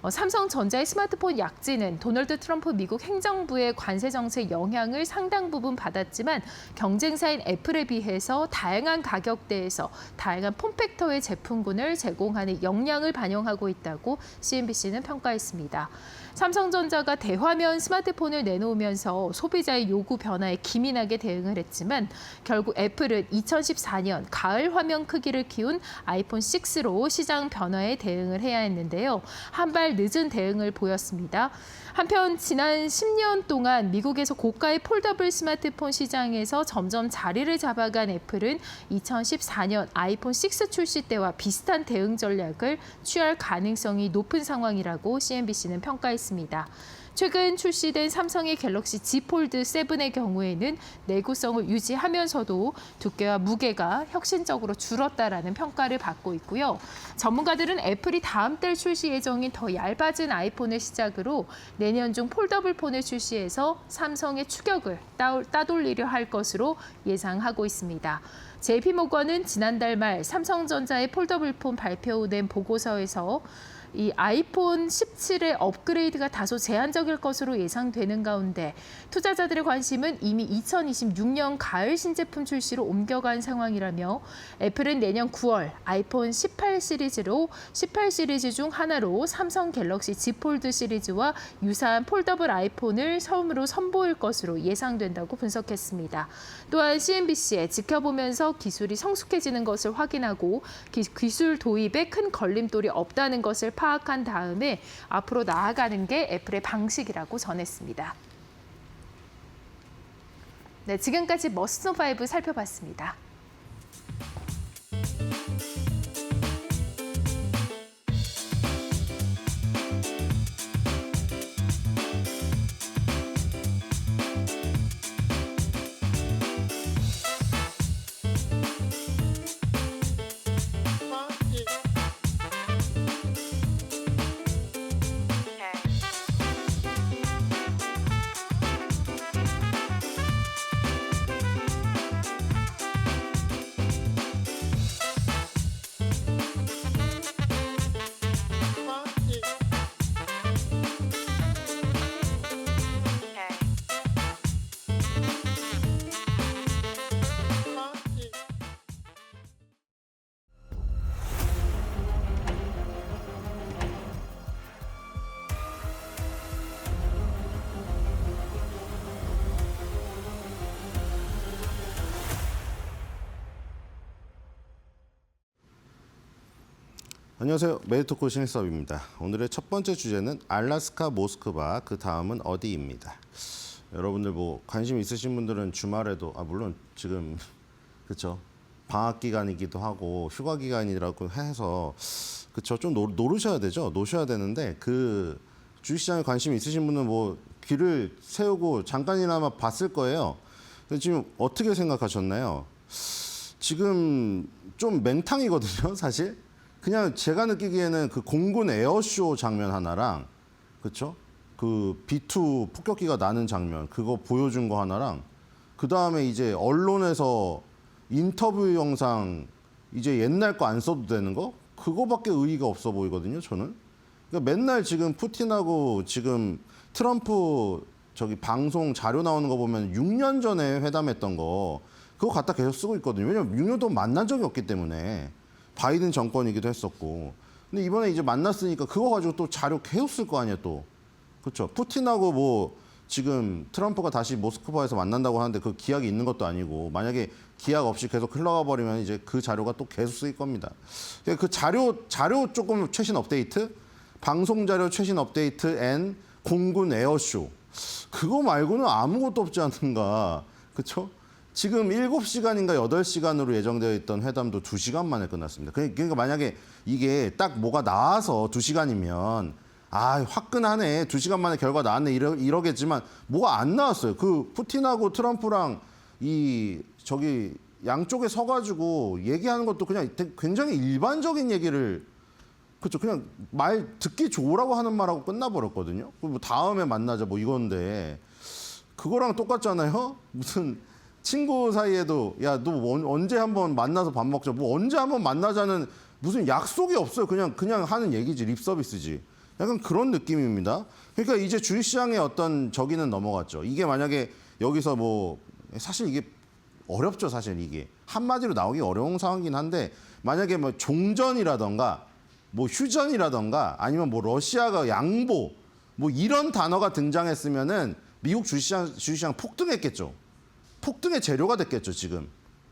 삼성전자의 스마트폰 약진은 도널드 트럼프 미국 행정부의 관세 정책 영향을 상당 부분 받았지만 경쟁사인 애플에 비해서 다양한 가격대에서 다양한 폼팩터의 제품군을 제공하는 역량을 반영하고 있다고 CNBC는 평가했습니다. 삼성전자가 대화면 스마트폰을 내놓으면서 소비자의 요구 변화에 기민하게 대응을 했지만 결국 애플은 2014년 가을 화면 크기를 키운 아이폰 6로 시장 변화에 대응을 해야 했는데요. 한 발 늦은 대응을 보였습니다. 한편 지난 10년 동안 미국에서 고가의 폴더블 스마트폰 시장에서 점점 자리를 잡아간 애플은 2014년 아이폰 6 출시 때와 비슷한 대응 전략을 취할 가능성이 높은 상황이라고 CNBC는 평가했습니다. 최근 출시된 삼성의 갤럭시 Z 폴드 7의 경우에는 내구성을 유지하면서도 두께와 무게가 혁신적으로 줄었다라는 평가를 받고 있고요. 전문가들은 애플이 다음 달 출시 예정인 더 얇아진 아이폰을 시작으로 내년 중 폴더블 폰을 출시해서 삼성의 추격을 따돌리려 할 것으로 예상하고 있습니다. JP모건은 지난달 말 삼성전자의 폴더블 폰 발표 후 낸 보고서에서 이 아이폰 17의 업그레이드가 다소 제한적일 것으로 예상되는 가운데 투자자들의 관심은 이미 2026년 가을 신제품 출시로 옮겨간 상황이라며 애플은 내년 9월 아이폰 18 시리즈로 18 시리즈 중 하나로 삼성 갤럭시 Z 폴드 시리즈와 유사한 폴더블 아이폰을 처음으로 선보일 것으로 예상된다고 분석했습니다. 또한 CNBC에 지켜보면서 기술이 성숙해지는 것을 확인하고 기술 도입에 큰 걸림돌이 없다는 것을 파악한 다음에 앞으로 나아가는 게 애플의 방식이라고 전했습니다. 네, 지금까지 머스노5 살펴봤습니다. 안녕하세요. 메디토크 신일섭입니다. 오늘의 첫 번째 주제는 알래스카 모스크바, 그 다음은 어디입니다. 여러분들 뭐 관심 있으신 분들은 주말에도 물론 지금 그렇죠 방학 기간이기도 하고 휴가 기간이라고 해서 그렇죠 좀 노르셔야 되죠. 노셔야 되는데 그 주식시장에 관심 있으신 분은 뭐 귀를 세우고 잠깐이나마 봤을 거예요. 근데 지금 어떻게 생각하셨나요? 지금 좀 맹탕이거든요, 사실. 그냥 제가 느끼기에는 그 공군 에어쇼 장면 하나랑 그렇죠? 그 B2 폭격기가 나는 장면 그거 보여준 거 하나랑 그 다음에 이제 언론에서 인터뷰 영상 이제 옛날 거 안 써도 되는 거 그거밖에 의의가 없어 보이거든요, 저는. 그러니까 맨날 지금 푸틴하고 지금 트럼프 저기 방송 자료 나오는 거 보면 6년 전에 회담했던 거 그거 갖다 계속 쓰고 있거든요. 왜냐면 6년 동안 만난 적이 없기 때문에. 바이든 정권이기도 했었고. 근데 이번에 이제 만났으니까 그거 가지고 또 자료 계속 쓸 거 아니에요, 또. 그렇죠. 푸틴하고 뭐 지금 트럼프가 다시 모스크바에서 만난다고 하는데 그 기약이 있는 것도 아니고 만약에 기약 없이 계속 흘러가 버리면 이제 그 자료가 또 계속 쓰일 겁니다. 그 자료 조금 최신 업데이트, 방송 자료 최신 업데이트 앤 공군 에어쇼. 그거 말고는 아무것도 없지 않는가. 그렇죠? 지금 7시간인가 8시간으로 예정되어 있던 회담도 2시간 만에 끝났습니다. 그러니까 만약에 이게 딱 뭐가 나와서 2시간이면 아, 화끈하네. 2시간 만에 결과 나왔네. 이러겠지만 뭐가 안 나왔어요. 그 푸틴하고 트럼프랑 저기 양쪽에 서가지고 얘기하는 것도 그냥 굉장히 일반적인 얘기를 그렇죠. 그냥 말 듣기 좋으라고 하는 말하고 끝나버렸거든요. 뭐 다음에 만나자 뭐 이건데 그거랑 똑같잖아요. 무슨 친구 사이에도 야, 너 언제 한번 만나서 밥 먹자. 뭐 언제 한번 만나자는 무슨 약속이 없어요. 그냥 하는 얘기지. 립 서비스지. 약간 그런 느낌입니다. 그러니까 이제 주식시장의 어떤 저기는 넘어갔죠. 이게 만약에 여기서 뭐 사실 이게 어렵죠. 사실 이게 한마디로 나오기 어려운 상황이긴 한데 만약에 뭐 종전이라던가 뭐 휴전이라던가 아니면 뭐 러시아가 양보 뭐 이런 단어가 등장했으면은 미국 주식시장 폭등했겠죠. 폭등의 재료가 됐겠죠. 지금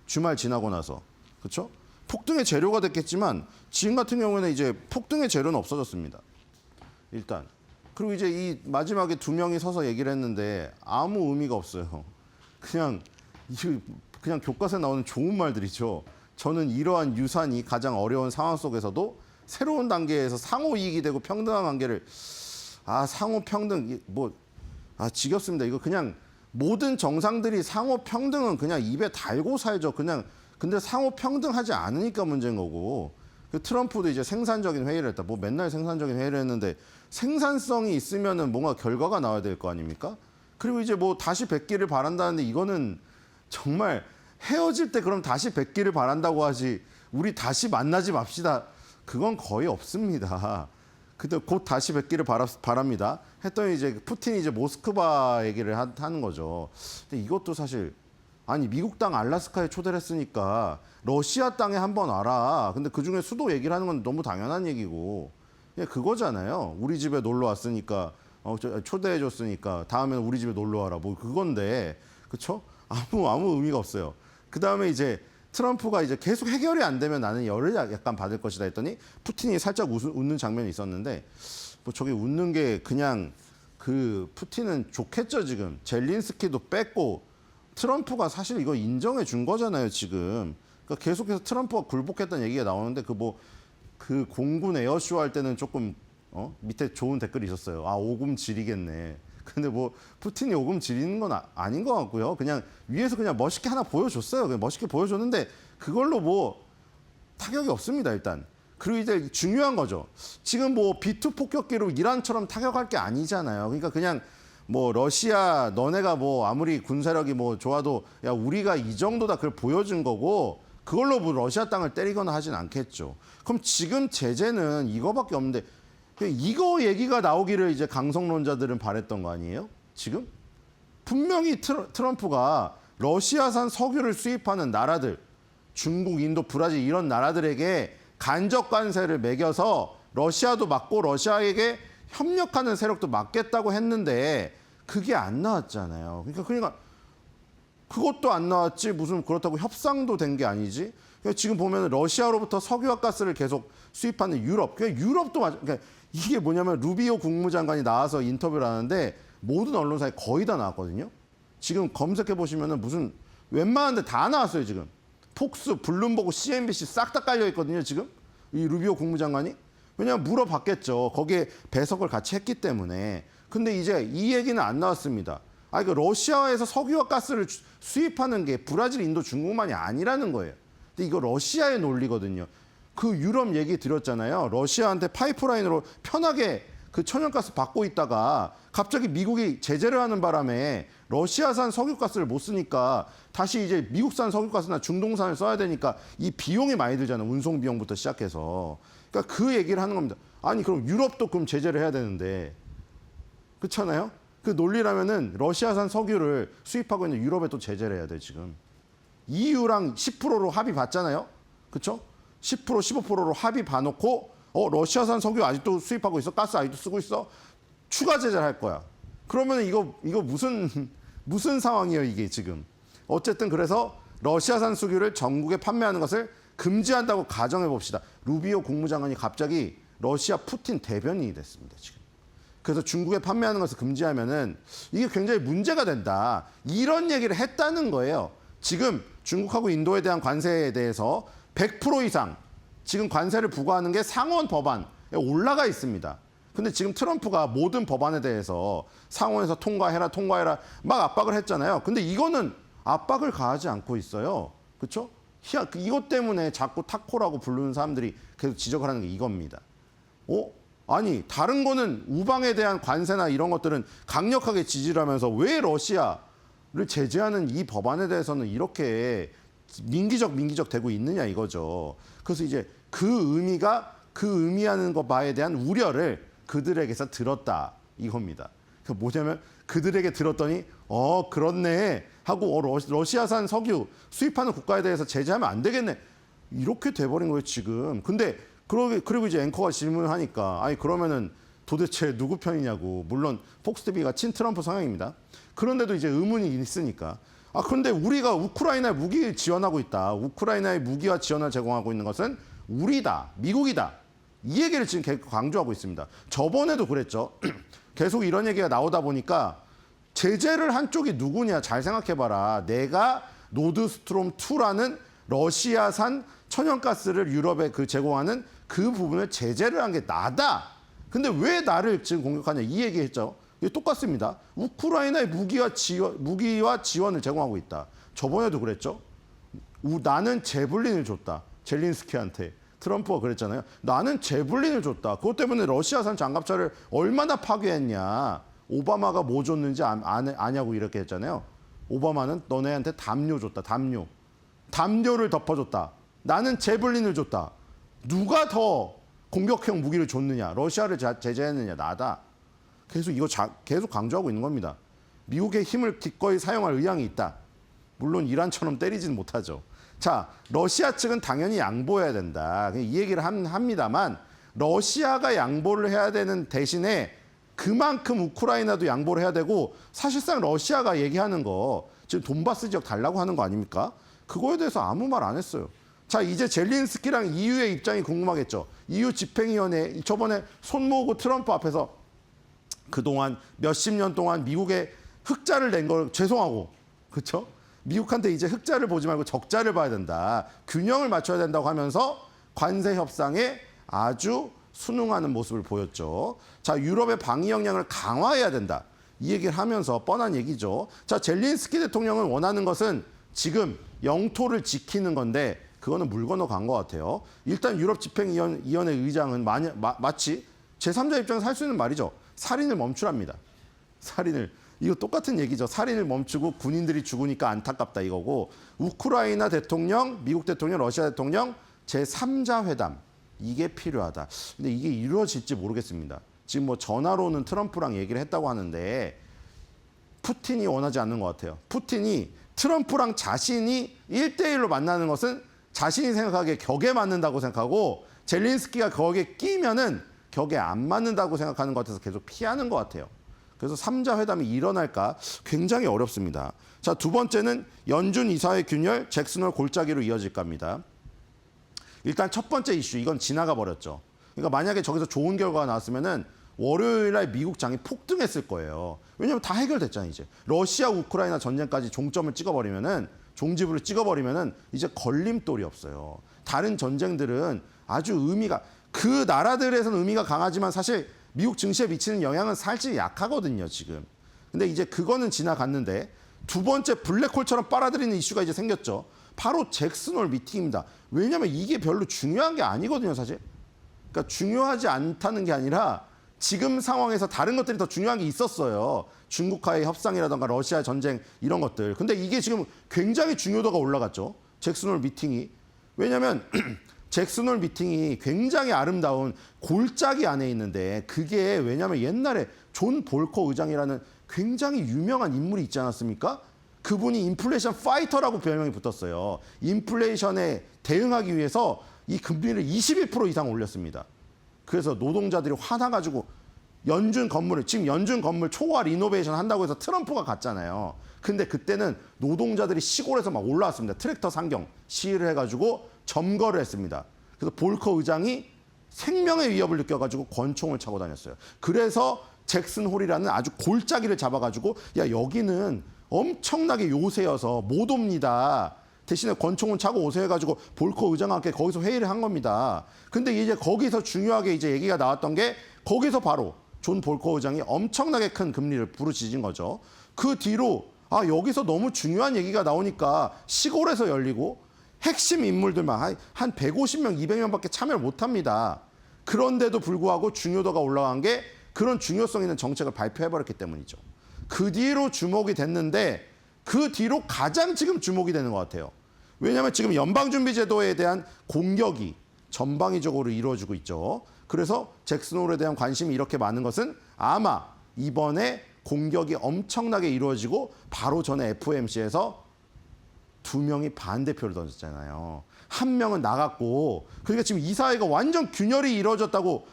주말 지나고 나서 그렇죠? 폭등의 재료가 됐겠지만 지금 같은 경우에는 이제 폭등의 재료는 없어졌습니다. 일단 그리고 이제 이 마지막에 2명이 서서 얘기를 했는데 아무 의미가 없어요. 그냥 교과서에 나오는 좋은 말들이죠. 저는 이러한 유산이 가장 어려운 상황 속에서도 새로운 단계에서 상호 이익이 되고 평등한 관계를 상호 평등 지겹습니다. 이거 그냥 모든 정상들이 상호 평등은 그냥 입에 달고 살죠. 그냥 근데 상호 평등하지 않으니까 문제인 거고. 그 트럼프도 이제 생산적인 회의를 했다. 뭐 맨날 생산적인 회의를 했는데 생산성이 있으면은 뭔가 결과가 나와야 될 거 아닙니까? 그리고 이제 뭐 다시 뵙기를 바란다는데 이거는 정말 헤어질 때 그럼 다시 뵙기를 바란다고 하지 우리 다시 만나지 맙시다. 그건 거의 없습니다. 근데 곧 다시 뵙기를 바랍니다. 했더니 이제 푸틴이 이제 모스크바 얘기를 하는 거죠. 근데 이것도 사실 아니 미국 땅 알래스카에 초대를 했으니까 러시아 땅에 한번 와라. 근데 그중에 수도 얘기를 하는 건 너무 당연한 얘기고 그냥 그거잖아요. 우리 집에 놀러 왔으니까 초대해 줬으니까 다음에는 우리 집에 놀러 와라. 뭐 그건데 그렇죠? 아무 의미가 없어요. 그 다음에 이제 트럼프가 이제 계속 해결이 안 되면 나는 열을 약간 받을 것이다 했더니 푸틴이 살짝 웃는 장면이 있었는데 뭐 저게 웃는 게 그냥 그 푸틴은 좋겠죠 지금. 젤린스키도 뺐고 트럼프가 사실 이거 인정해 준 거잖아요 지금. 그러니까 계속해서 트럼프가 굴복했다는 얘기가 나오는데 그 공군 에어쇼 할 때는 조금 밑에 좋은 댓글이 있었어요. 오금 지리겠네. 근데 뭐 푸틴이 오금 지리는 건 아닌 것 같고요. 그냥 위에서 그냥 멋있게 하나 보여줬어요. 그냥 멋있게 보여줬는데 그걸로 뭐 타격이 없습니다 일단. 그리고 이제 중요한 거죠. 지금 뭐 B2 폭격기로 이란처럼 타격할 게 아니잖아요. 그러니까 그냥 뭐 러시아 너네가 뭐 아무리 군사력이 뭐 좋아도 야 우리가 이 정도다 그걸 보여준 거고 그걸로 뭐 러시아 땅을 때리거나 하진 않겠죠. 그럼 지금 제재는 이거밖에 없는데 이거 얘기가 나오기를 이제 강성론자들은 바랬던 거 아니에요? 지금? 분명히 트럼프가 러시아산 석유를 수입하는 나라들, 중국, 인도, 브라질 이런 나라들에게 간접 관세를 매겨서 러시아도 막고 러시아에게 협력하는 세력도 막겠다고 했는데 그게 안 나왔잖아요. 그러니까 그것도 안 나왔지 무슨 그렇다고 협상도 된 게 아니지. 그러니까 지금 보면 러시아로부터 석유와 가스를 계속 수입하는 유럽. 유럽도 그러니까 이게 뭐냐면 루비오 국무장관이 나와서 인터뷰를 하는데 모든 언론사에 거의 다 나왔거든요. 지금 검색해 보시면은 무슨 웬만한 데 다 나왔어요 지금. 폭스, 블룸버그, CNBC 싹 다 깔려 있거든요 지금. 이 루비오 국무장관이. 왜냐하면 물어봤겠죠. 거기에 배석을 같이 했기 때문에. 근데 이제 이 얘기는 안 나왔습니다. 그 러시아에서 석유와 가스를 수입하는 게 브라질, 인도, 중국만이 아니라는 거예요. 근데 이거 러시아의 논리거든요. 그 유럽 얘기 드렸잖아요. 러시아한테 파이프라인으로 편하게 그 천연가스 받고 있다가 갑자기 미국이 제재를 하는 바람에 러시아산 석유가스를 못 쓰니까 다시 이제 미국산 석유가스나 중동산을 써야 되니까 이 비용이 많이 들잖아요. 운송 비용부터 시작해서. 그러니까 그 얘기를 하는 겁니다. 아니 그럼 유럽도 그럼 제재를 해야 되는데 그렇잖아요. 그 논리라면은 러시아산 석유를 수입하고 있는 유럽에 또 제재를 해야 돼 지금. EU랑 10%로 합의 봤잖아요. 그렇죠? 10% 15%로 합의 봐놓고 러시아산 석유 아직도 수입하고 있어? 가스 아직도 쓰고 있어? 추가 제재를 할 거야. 그러면 이거 무슨 상황이에요 이게 지금. 어쨌든 그래서 러시아산 석유를 전국에 판매하는 것을 금지한다고 가정해 봅시다. 루비오 국무장관이 갑자기 러시아 푸틴 대변인이 됐습니다 지금. 그래서 중국에 판매하는 것을 금지하면은 이게 굉장히 문제가 된다. 이런 얘기를 했다는 거예요. 지금 중국하고 인도에 대한 관세에 대해서 100% 이상 지금 관세를 부과하는 게 상원 법안에 올라가 있습니다. 근데 지금 트럼프가 모든 법안에 대해서 상원에서 통과해라 막 압박을 했잖아요. 근데 이거는 압박을 가하지 않고 있어요. 그렇죠? 이것 때문에 자꾸 타코라고 부르는 사람들이 계속 지적을 하는 게 이겁니다. 아니 다른 거는 우방에 대한 관세나 이런 것들은 강력하게 지지를 하면서 왜 러시아를 제재하는 이 법안에 대해서는 이렇게 민기적 되고 있느냐 이거죠. 그래서 이제 그 의미하는 것 바에 대한 우려를 그들에게서 들었다 이겁니다. 그 뭐냐면 그들에게 들었더니 그렇네 하고 러시아산 석유 수입하는 국가에 대해서 제재하면 안 되겠네 이렇게 돼버린 거예요 지금. 근데 그리고 이제 앵커가 질문을 하니까 아니 그러면은 도대체 누구 편이냐고. 물론 폭스TV가 친트럼프 성향입니다. 그런데도 이제 의문이 있으니까 그런데 우리가 우크라이나에 무기 지원하고 있다. 우크라이나에 무기와 지원을 제공하고 있는 것은 우리다. 미국이다. 이 얘기를 지금 계속 강조하고 있습니다. 저번에도 그랬죠. 계속 이런 얘기가 나오다 보니까 제재를 한 쪽이 누구냐 잘 생각해봐라. 내가 노드스트롬 2라는 러시아산 천연가스를 유럽에 제공하는 그 부분을 제재를 한 게 나다. 근데 왜 나를 지금 공격하냐 이 얘기했죠. 이게 똑같습니다. 우크라이나에 무기와 지원을 제공하고 있다. 저번에도 그랬죠. 나는 제블린을 줬다. 젤린스키한테. 트럼프가 그랬잖아요. 나는 제블린을 줬다. 그것 때문에 러시아산 장갑차를 얼마나 파괴했냐. 오바마가 뭐 줬는지 아냐고 이렇게 했잖아요. 오바마는 너네한테 담요 줬다. 담요를 덮어줬다. 나는 제블린을 줬다. 누가 더 공격형 무기를 줬느냐. 러시아를 제재했느냐. 나다. 계속 이거 계속 강조하고 있는 겁니다. 미국의 힘을 기꺼이 사용할 의향이 있다. 물론 이란처럼 때리지는 못하죠. 자, 러시아 측은 당연히 양보해야 된다. 이 얘기를 합니다만 러시아가 양보를 해야 되는 대신에 그만큼 우크라이나도 양보를 해야 되고 사실상 러시아가 얘기하는 거 지금 돈바스 지역 달라고 하는 거 아닙니까? 그거에 대해서 아무 말 안 했어요. 자, 이제 젤린스키랑 EU의 입장이 궁금하겠죠. EU 집행위원회 저번에 손 모으고 트럼프 앞에서 그동안 몇십 년 동안 미국에 흑자를 낸 걸 죄송하고 그렇죠? 미국한테 이제 흑자를 보지 말고 적자를 봐야 된다. 균형을 맞춰야 된다고 하면서 관세 협상에 아주 순응하는 모습을 보였죠. 자, 유럽의 방위 역량을 강화해야 된다. 이 얘기를 하면서 뻔한 얘기죠. 자, 젤린스키 대통령은 원하는 것은 지금 영토를 지키는 건데 그거는 물 건너간 것 같아요. 일단 유럽 집행위원회 의장은 마치 제3자 입장에서 할 수 있는 말이죠. 살인을 멈추랍니다. 살인을. 이거 똑같은 얘기죠. 살인을 멈추고 군인들이 죽으니까 안타깝다 이거고 우크라이나 대통령, 미국 대통령, 러시아 대통령 제3자 회담 이게 필요하다. 근데 이게 이루어질지 모르겠습니다. 지금 뭐 전화로는 트럼프랑 얘기를 했다고 하는데 푸틴이 원하지 않는 것 같아요. 푸틴이 트럼프랑 자신이 1대1로 만나는 것은 자신이 생각하기에 격에 맞는다고 생각하고 젤린스키가 거기에 끼면은 격에 안 맞는다고 생각하는 것 같아서 계속 피하는 것 같아요. 그래서 3자 회담이 일어날까 굉장히 어렵습니다. 자, 두 번째는 연준 이사회 균열, 잭슨홀 골짜기로 이어질까 합니다. 일단 첫 번째 이슈, 이건 지나가 버렸죠. 그러니까 만약에 저기서 좋은 결과가 나왔으면은 월요일 날 미국 장이 폭등했을 거예요. 왜냐하면 다 해결됐잖아요, 이제. 러시아, 우크라이나 전쟁까지 종점을 찍어버리면은, 종지부를 찍어버리면은 이제 걸림돌이 없어요. 다른 전쟁들은 아주 의미가, 그 나라들에서는 의미가 강하지만 사실 미국 증시에 미치는 영향은 사실 약하거든요, 지금. 근데 이제 그거는 지나갔는데 두 번째 블랙홀처럼 빨아들이는 이슈가 이제 생겼죠. 바로 잭슨홀 미팅입니다. 왜냐하면 이게 별로 중요한 게 아니거든요, 사실. 그러니까 중요하지 않다는 게 아니라 지금 상황에서 다른 것들이 더 중요한 게 있었어요. 중국과의 협상이라던가 러시아 전쟁 이런 것들. 근데 이게 지금 굉장히 중요도가 올라갔죠. 잭슨홀 미팅이. 왜냐하면 잭슨홀 미팅이 굉장히 아름다운 골짜기 안에 있는데 그게 왜냐하면 옛날에 존 볼커 의장이라는 굉장히 유명한 인물이 있지 않았습니까? 그분이 인플레이션 파이터라고 별명이 붙었어요. 인플레이션에 대응하기 위해서 이 금리를 21% 이상 올렸습니다. 그래서 노동자들이 화나가지고 지금 연준 건물 초과 리노베이션 한다고 해서 트럼프가 갔잖아요. 근데 그때는 노동자들이 시골에서 막 올라왔습니다. 트랙터 상경 시위를 해가지고 점거를 했습니다. 그래서 볼커 의장이 생명의 위협을 느껴가지고 권총을 차고 다녔어요. 그래서 잭슨홀이라는 아주 골짜기를 잡아가지고 야 여기는 엄청나게 요새여서 못 옵니다. 대신에 권총은 차고 오세요 해가지고 볼커 의장과 함께 거기서 회의를 한 겁니다. 근데 이제 거기서 중요하게 이제 얘기가 나왔던 게 거기서 바로 존 볼커 의장이 엄청나게 큰 금리를 부르짖은 거죠. 그 뒤로 여기서 너무 중요한 얘기가 나오니까 시골에서 열리고 핵심 인물들만 한 150명, 200명밖에 참여를 못합니다. 그런데도 불구하고 중요도가 올라간 게 그런 중요성 있는 정책을 발표해버렸기 때문이죠. 그 뒤로 주목이 됐는데 그 뒤로 가장 지금 주목이 되는 것 같아요. 왜냐하면 지금 연방준비제도에 대한 공격이 전방위적으로 이루어지고 있죠. 그래서 잭슨 홀에 대한 관심이 이렇게 많은 것은 아마 이번에 공격이 엄청나게 이루어지고 바로 전에 FOMC에서 2명이 반대표를 던졌잖아요. 1명은 나갔고 그러니까 지금 이 사회가 완전 균열이 이루어졌다고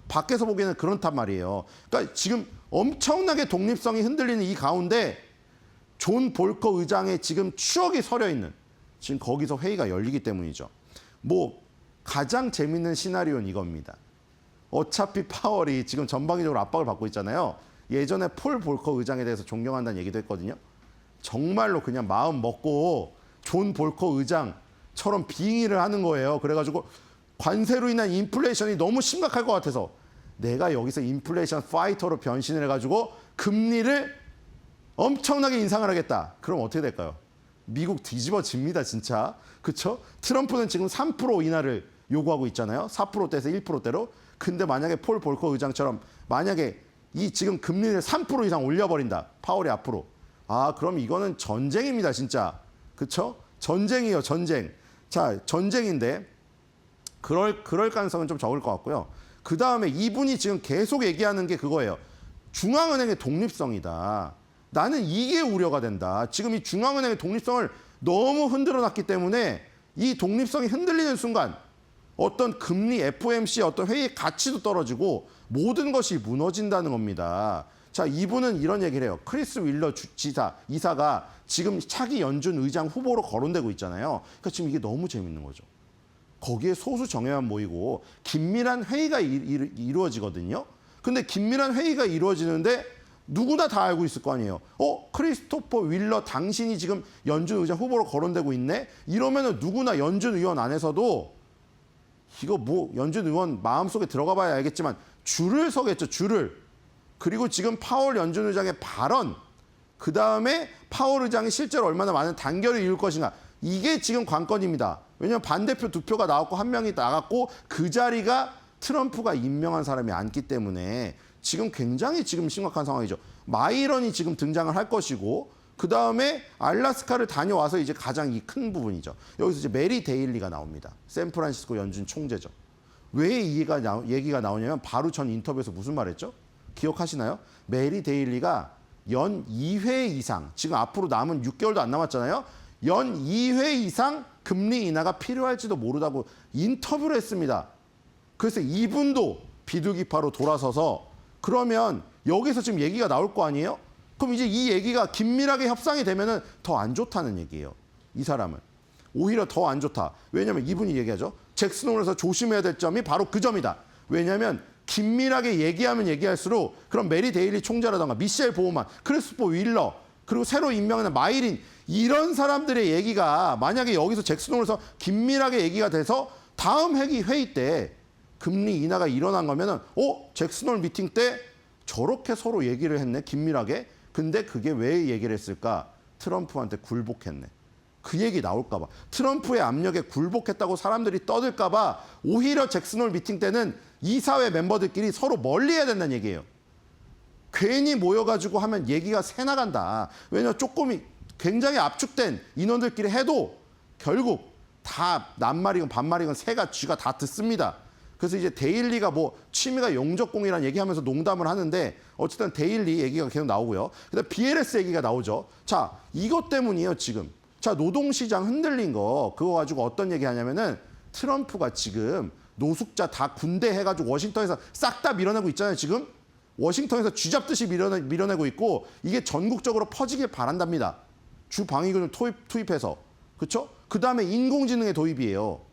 밖에서 보기에는 그렇단 말이에요. 그러니까 지금 엄청나게 독립성이 흔들리는 이 가운데 존 볼커 의장의 지금 추억이 서려 있는 지금 거기서 회의가 열리기 때문이죠. 가장 재밌는 시나리오는 이겁니다. 어차피 파월이 지금 전방위적으로 압박을 받고 있잖아요. 예전에 폴 볼커 의장에 대해서 존경한다는 얘기도 했거든요. 정말로 그냥 마음 먹고 존 볼커 의장처럼 빙의를 하는 거예요. 그래가지고 관세로 인한 인플레이션이 너무 심각할 것 같아서 내가 여기서 인플레이션 파이터로 변신을 해가지고 금리를 엄청나게 인상을 하겠다. 그럼 어떻게 될까요? 미국 뒤집어집니다, 진짜. 그렇죠? 트럼프는 지금 3% 인하를 요구하고 있잖아요. 4%대에서 1%대로. 근데 만약에 폴 볼커 의장처럼 만약에 이 지금 금리를 3% 이상 올려버린다. 파월이 앞으로. 그럼 이거는 전쟁입니다, 진짜. 그렇죠? 전쟁이에요, 전쟁. 자, 전쟁인데 그럴 가능성은 좀 적을 것 같고요. 그 다음에 이분이 지금 계속 얘기하는 게 그거예요. 중앙은행의 독립성이다. 나는 이게 우려가 된다. 지금 이 중앙은행의 독립성을 너무 흔들어놨기 때문에 이 독립성이 흔들리는 순간 어떤 금리 FOMC의 어떤 회의의 가치도 떨어지고 모든 것이 무너진다는 겁니다. 자, 이분은 이런 얘기를 해요. 크리스 윌러 이사가 지금 차기 연준 의장 후보로 거론되고 있잖아요. 그러니까 지금 이게 너무 재밌는 거죠. 거기에 소수 정예만 모이고 긴밀한 회의가 이루어지거든요. 근데 긴밀한 회의가 이루어지는데 누구나 다 알고 있을 거 아니에요. 크리스토퍼 윌러 당신이 지금 연준 의장 후보로 거론되고 있네? 이러면은 누구나 연준 의원 안에서도 이거 연준 의원 마음속에 들어가 봐야 알겠지만 줄을 서겠죠, 줄을. 그리고 지금 파월 연준 의장의 발언, 그 다음에 파월 의장이 실제로 얼마나 많은 단결을 이룰 것인가. 이게 지금 관건입니다. 왜냐하면 반대표 2표가 나왔고 1명이 나갔고 그 자리가 트럼프가 임명한 사람이 앉기 때문에 지금 굉장히 지금 심각한 상황이죠. 마이런이 지금 등장을 할 것이고 그 다음에 알래스카를 다녀와서 이제 가장 이 큰 부분이죠. 여기서 이제 메리 데일리가 나옵니다. 샌프란시스코 연준 총재죠. 왜 얘기가 나오냐면 바로 전 인터뷰에서 무슨 말했죠? 기억하시나요? 메리 데일리가 연 2회 이상, 지금 앞으로 남은 6개월도 안 남았잖아요. 연 2회 이상 금리 인하가 필요할지도 모르다고 인터뷰를 했습니다. 그래서 이분도 비둘기파로 돌아서서 그러면 여기서 지금 얘기가 나올 거 아니에요? 그럼 이제 이 얘기가 긴밀하게 협상이 되면은 더 안 좋다는 얘기예요. 이 사람은. 오히려 더 안 좋다. 왜냐하면 이분이 얘기하죠. 잭슨 홀에서 조심해야 될 점이 바로 그 점이다. 왜냐하면 긴밀하게 얘기하면 얘기할수록 그럼 메리 데일리 총재라던가 미셸 보우만, 크리스토퍼 윌러, 그리고 새로 임명하는 마이린 이런 사람들의 얘기가 만약에 여기서 잭슨 홀에서 긴밀하게 얘기가 돼서 다음 회의 때 금리 인하가 일어난 거면은 잭슨 홀 미팅 때 저렇게 서로 얘기를 했네, 긴밀하게. 근데 그게 왜 얘기를 했을까? 트럼프한테 굴복했네. 그 얘기 나올까 봐. 트럼프의 압력에 굴복했다고 사람들이 떠들까 봐 오히려 잭슨 홀 미팅 때는 이사회 멤버들끼리 서로 멀리해야 된다는 얘기예요. 괜히 모여가지고 하면 얘기가 새 나간다. 왜냐하면 조금이 굉장히 압축된 인원들끼리 해도 결국 다 낱말이건 반말이건 새가 쥐가 다 듣습니다. 그래서 이제 데일리가 취미가 용접공이라는 얘기하면서 농담을 하는데 어쨌든 데일리 얘기가 계속 나오고요. 그다음 BLS 얘기가 나오죠. 자, 이것 때문이에요, 지금. 자, 노동시장 흔들린 거 그거 가지고 어떤 얘기 하냐면은 트럼프가 지금 노숙자 다 군대 해가지고 워싱턴에서 싹 다 밀어내고 있잖아요, 지금. 워싱턴에서 쥐잡듯이 밀어내고 있고 이게 전국적으로 퍼지길 바란답니다. 주방위군을 투입해서. 그렇죠? 그다음에 인공지능의 도입이에요.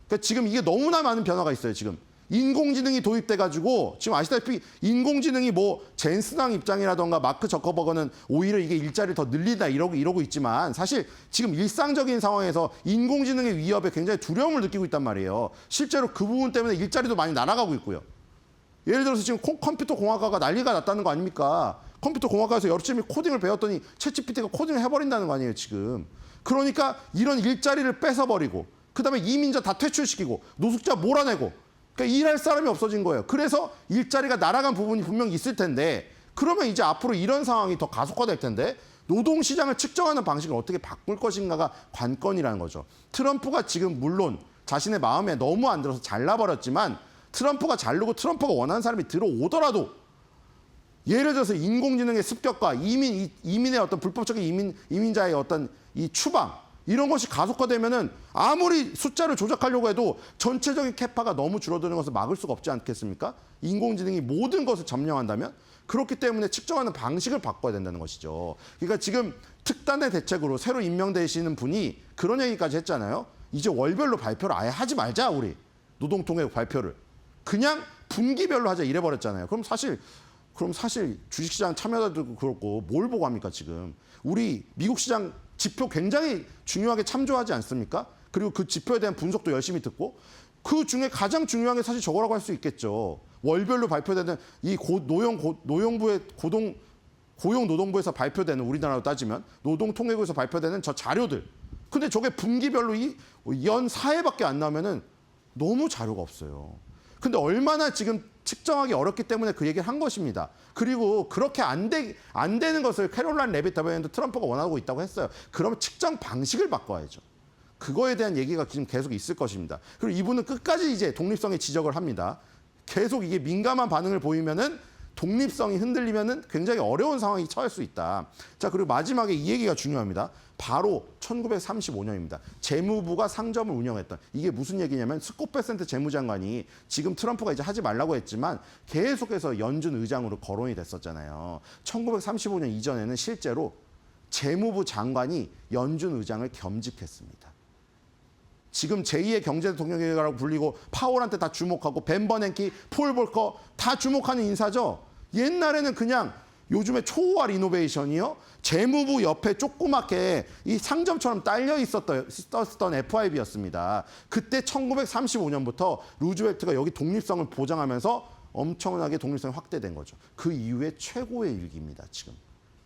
그러니까 지금 이게 너무나 많은 변화가 있어요, 지금. 인공지능이 도입돼가지고 지금 아시다시피 인공지능이 젠슨왕 입장이라던가 마크 저커버거는 오히려 이게 일자리를 더 늘린다 이러고 있지만 사실 지금 일상적인 상황에서 인공지능의 위협에 굉장히 두려움을 느끼고 있단 말이에요. 실제로 그 부분 때문에 일자리도 많이 날아가고 있고요. 예를 들어서 지금 컴퓨터 공학과가 난리가 났다는 거 아닙니까? 컴퓨터 공학과에서 열심히 코딩을 배웠더니 챗GPT가 코딩을 해버린다는 거 아니에요, 지금. 그러니까 이런 일자리를 뺏어버리고 그다음에 이민자 다 퇴출시키고 노숙자 몰아내고 그러니까 일할 사람이 없어진 거예요. 그래서 일자리가 날아간 부분이 분명히 있을 텐데 그러면 이제 앞으로 이런 상황이 더 가속화될 텐데 노동시장을 측정하는 방식을 어떻게 바꿀 것인가가 관건이라는 거죠. 트럼프가 지금 물론 자신의 마음에 너무 안 들어서 잘라버렸지만 트럼프가 자르고 트럼프가 원하는 사람이 들어오더라도 예를 들어서 인공지능의 습격과 이민의 어떤 불법적인 이민자의 어떤 이 추방 이런 것이 가속화되면은 아무리 숫자를 조작하려고 해도 전체적인 캐파가 너무 줄어드는 것을 막을 수가 없지 않겠습니까? 인공지능이 모든 것을 점령한다면 그렇기 때문에 측정하는 방식을 바꿔야 된다는 것이죠. 그러니까 지금 특단의 대책으로 새로 임명되시는 분이 그런 얘기까지 했잖아요. 이제 월별로 발표를 아예 하지 말자 우리 노동통역 발표를 그냥 분기별로 하자 이래 버렸잖아요. 그럼 사실 주식시장 참여자들도 그렇고 뭘 보고 합니까 지금. 우리 미국 시장 지표 굉장히 중요하게 참조하지 않습니까? 그리고 그 지표에 대한 분석도 열심히 듣고 그 중에 가장 중요한 게 사실 저거라고 할 수 있겠죠. 월별로 발표되는 이 노영부의 고용노동부에서 발표되는 우리나라로 따지면 노동통계부에서 발표되는 저 자료들. 근데 저게 분기별로 연 4회밖에 안 나오면은 너무 자료가 없어요. 근데 얼마나 지금 측정하기 어렵기 때문에 그 얘기를 한 것입니다. 그리고 그렇게 안 되는 것을 캐롤라인 레빗 트럼프가 원하고 있다고 했어요. 그러면 측정 방식을 바꿔야죠. 그거에 대한 얘기가 지금 계속 있을 것입니다. 그리고 이분은 끝까지 이제 독립성의 지적을 합니다. 계속 이게 민감한 반응을 보이면은 독립성이 흔들리면은 굉장히 어려운 상황이 처할 수 있다. 자, 그리고 마지막에 이 얘기가 중요합니다. 바로 1935년입니다. 재무부가 상점을 운영했던 이게 무슨 얘기냐면 스콧 베센트 재무장관이 지금 트럼프가 이제 하지 말라고 했지만 계속해서 연준 의장으로 거론이 됐었잖아요. 1935년 이전에는 실제로 재무부 장관이 연준 의장을 겸직했습니다. 지금 제2의 경제대통령이라고 불리고 파월한테 다 주목하고 벤 버냉키, 폴 볼커 다 주목하는 인사죠. 옛날에는 그냥 요즘에 초호화 리노베이션이요. 재무부 옆에 조그맣게 이 상점처럼 딸려 있었던 FIB였습니다. 그때 1935년부터 루즈벨트가 여기 독립성을 보장하면서 엄청나게 독립성이 확대된 거죠. 그 이후에 최고의 일기입니다. 지금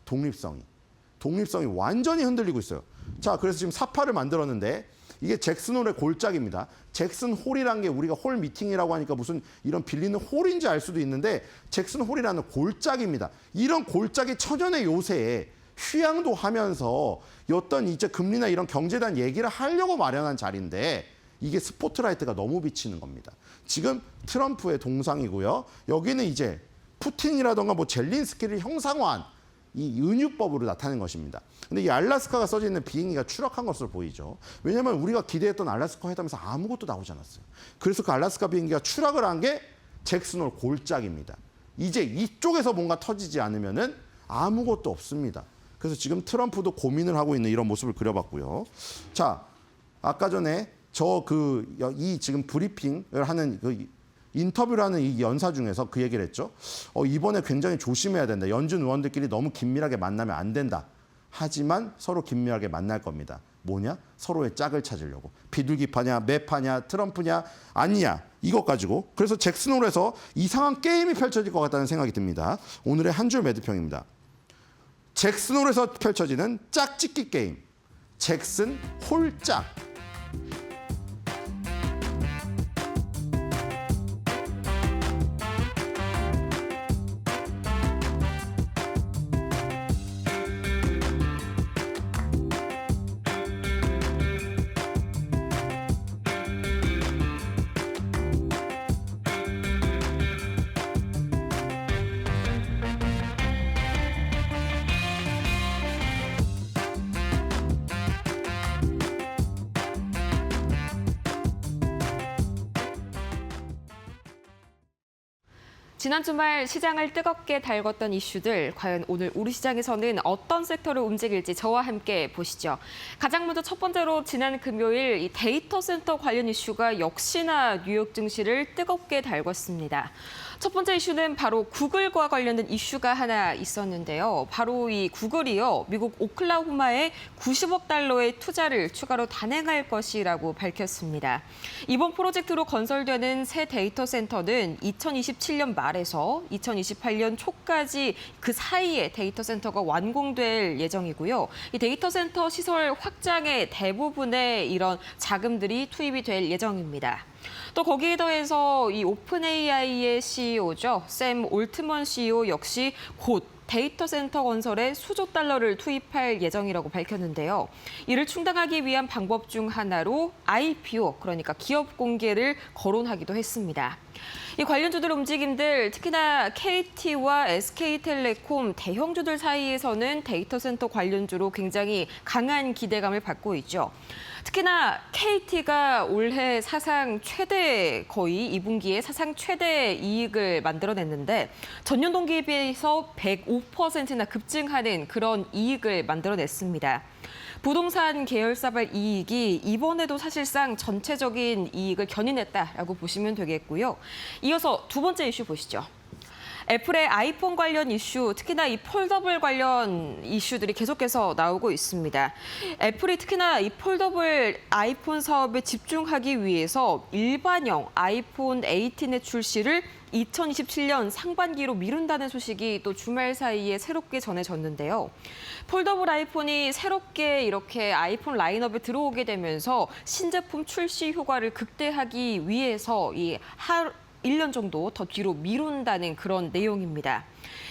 독립성이 완전히 흔들리고 있어요. 자, 그래서 지금 사파를 만들었는데 이게 잭슨 홀의 골짜기입니다. 잭슨 홀이란 게 우리가 홀 미팅이라고 하니까 무슨 이런 빌리는 홀인지 알 수도 있는데 잭슨 홀이라는 골짜기입니다. 이런 골짜기 천연의 요새에 휴양도 하면서 어떤 이제 금리나 이런 경제에 대한 얘기를 하려고 마련한 자리인데 이게 스포트라이트가 너무 비치는 겁니다. 지금 트럼프의 동상이고요. 여기는 이제 푸틴이라던가 뭐 젤린스키를 형상화한 이 은유법으로 나타낸 것입니다. 근데 이 알래스카가 써져 있는 비행기가 추락한 것으로 보이죠. 왜냐하면 우리가 기대했던 알래스카 회담에서 아무것도 나오지 않았어요. 그래서 그 알래스카 비행기가 추락을 한 게 잭슨홀 골짜기입니다. 이제 이쪽에서 뭔가 터지지 않으면은 아무것도 없습니다. 그래서 지금 트럼프도 고민을 하고 있는 이런 모습을 그려봤고요. 자, 아까 전에 이 지금 브리핑을 하는 인터뷰를 하는 이 연사 중에서 그 얘기를 했죠. 이번에 굉장히 조심해야 된다. 연준 의원들끼리 너무 긴밀하게 만나면 안 된다. 하지만 서로 긴밀하게 만날 겁니다. 뭐냐? 서로의 짝을 찾으려고. 비둘기파냐, 매파냐, 트럼프냐, 아니냐. 이것 가지고. 그래서 잭슨홀에서 이상한 게임이 펼쳐질 것 같다는 생각이 듭니다. 오늘의 한 줄 매드평입니다. 잭슨홀에서 펼쳐지는 짝짓기 게임. 잭슨 홀짝. 지난 주말 시장을 뜨겁게 달궜던 이슈들, 과연 오늘 우리 시장에서는 어떤 섹터를 움직일지 저와 함께 보시죠. 가장 먼저 첫 번째로 지난 금요일 이 데이터 센터 관련 이슈가 역시나 뉴욕 증시를 뜨겁게 달궜습니다. 첫 번째 이슈는 바로 구글과 관련된 이슈가 하나 있었는데요. 바로 이 구글이요, 미국 오클라호마에 90억 달러의 투자를 추가로 단행할 것이라고 밝혔습니다. 이번 프로젝트로 건설되는 새 데이터 센터는 2027년 말에서 2028년 초까지 그 사이에 데이터 센터가 완공될 예정이고요. 이 데이터 센터 시설 확장의 대부분의 이런 자금들이 투입이 될 예정입니다. 또 거기에 더해서 이 오픈 AI의 CEO죠. 샘 올트먼 CEO 역시 곧 데이터 센터 건설에 수조 달러를 투입할 예정이라고 밝혔는데요. 이를 충당하기 위한 방법 중 하나로 IPO, 그러니까 기업 공개를 거론하기도 했습니다. 이 관련주들 움직임들, 특히나 KT와 SK텔레콤 대형주들 사이에서는 데이터 센터 관련주로 굉장히 강한 기대감을 받고 있죠. 특히나 KT가 올해 사상 최대, 거의 2분기에 사상 최대 이익을 만들어냈는데 전년 동기에 비해서 105%나 급증하는 그런 이익을 만들어냈습니다. 부동산 계열사발 이익이 이번에도 사실상 전체적인 이익을 견인했다라고 보시면 되겠고요. 이어서 두 번째 이슈 보시죠. 애플의 아이폰 관련 이슈, 특히나 이 폴더블 관련 이슈들이 계속해서 나오고 있습니다. 애플이 특히나 이 폴더블 아이폰 사업에 집중하기 위해서 일반형 아이폰 18의 출시를 2027년 상반기로 미룬다는 소식이 또 주말 사이에 새롭게 전해졌는데요. 폴더블 아이폰이 새롭게 이렇게 아이폰 라인업에 들어오게 되면서 신제품 출시 효과를 극대화하기 위해서 1년 정도 더 뒤로 미룬다는 그런 내용입니다.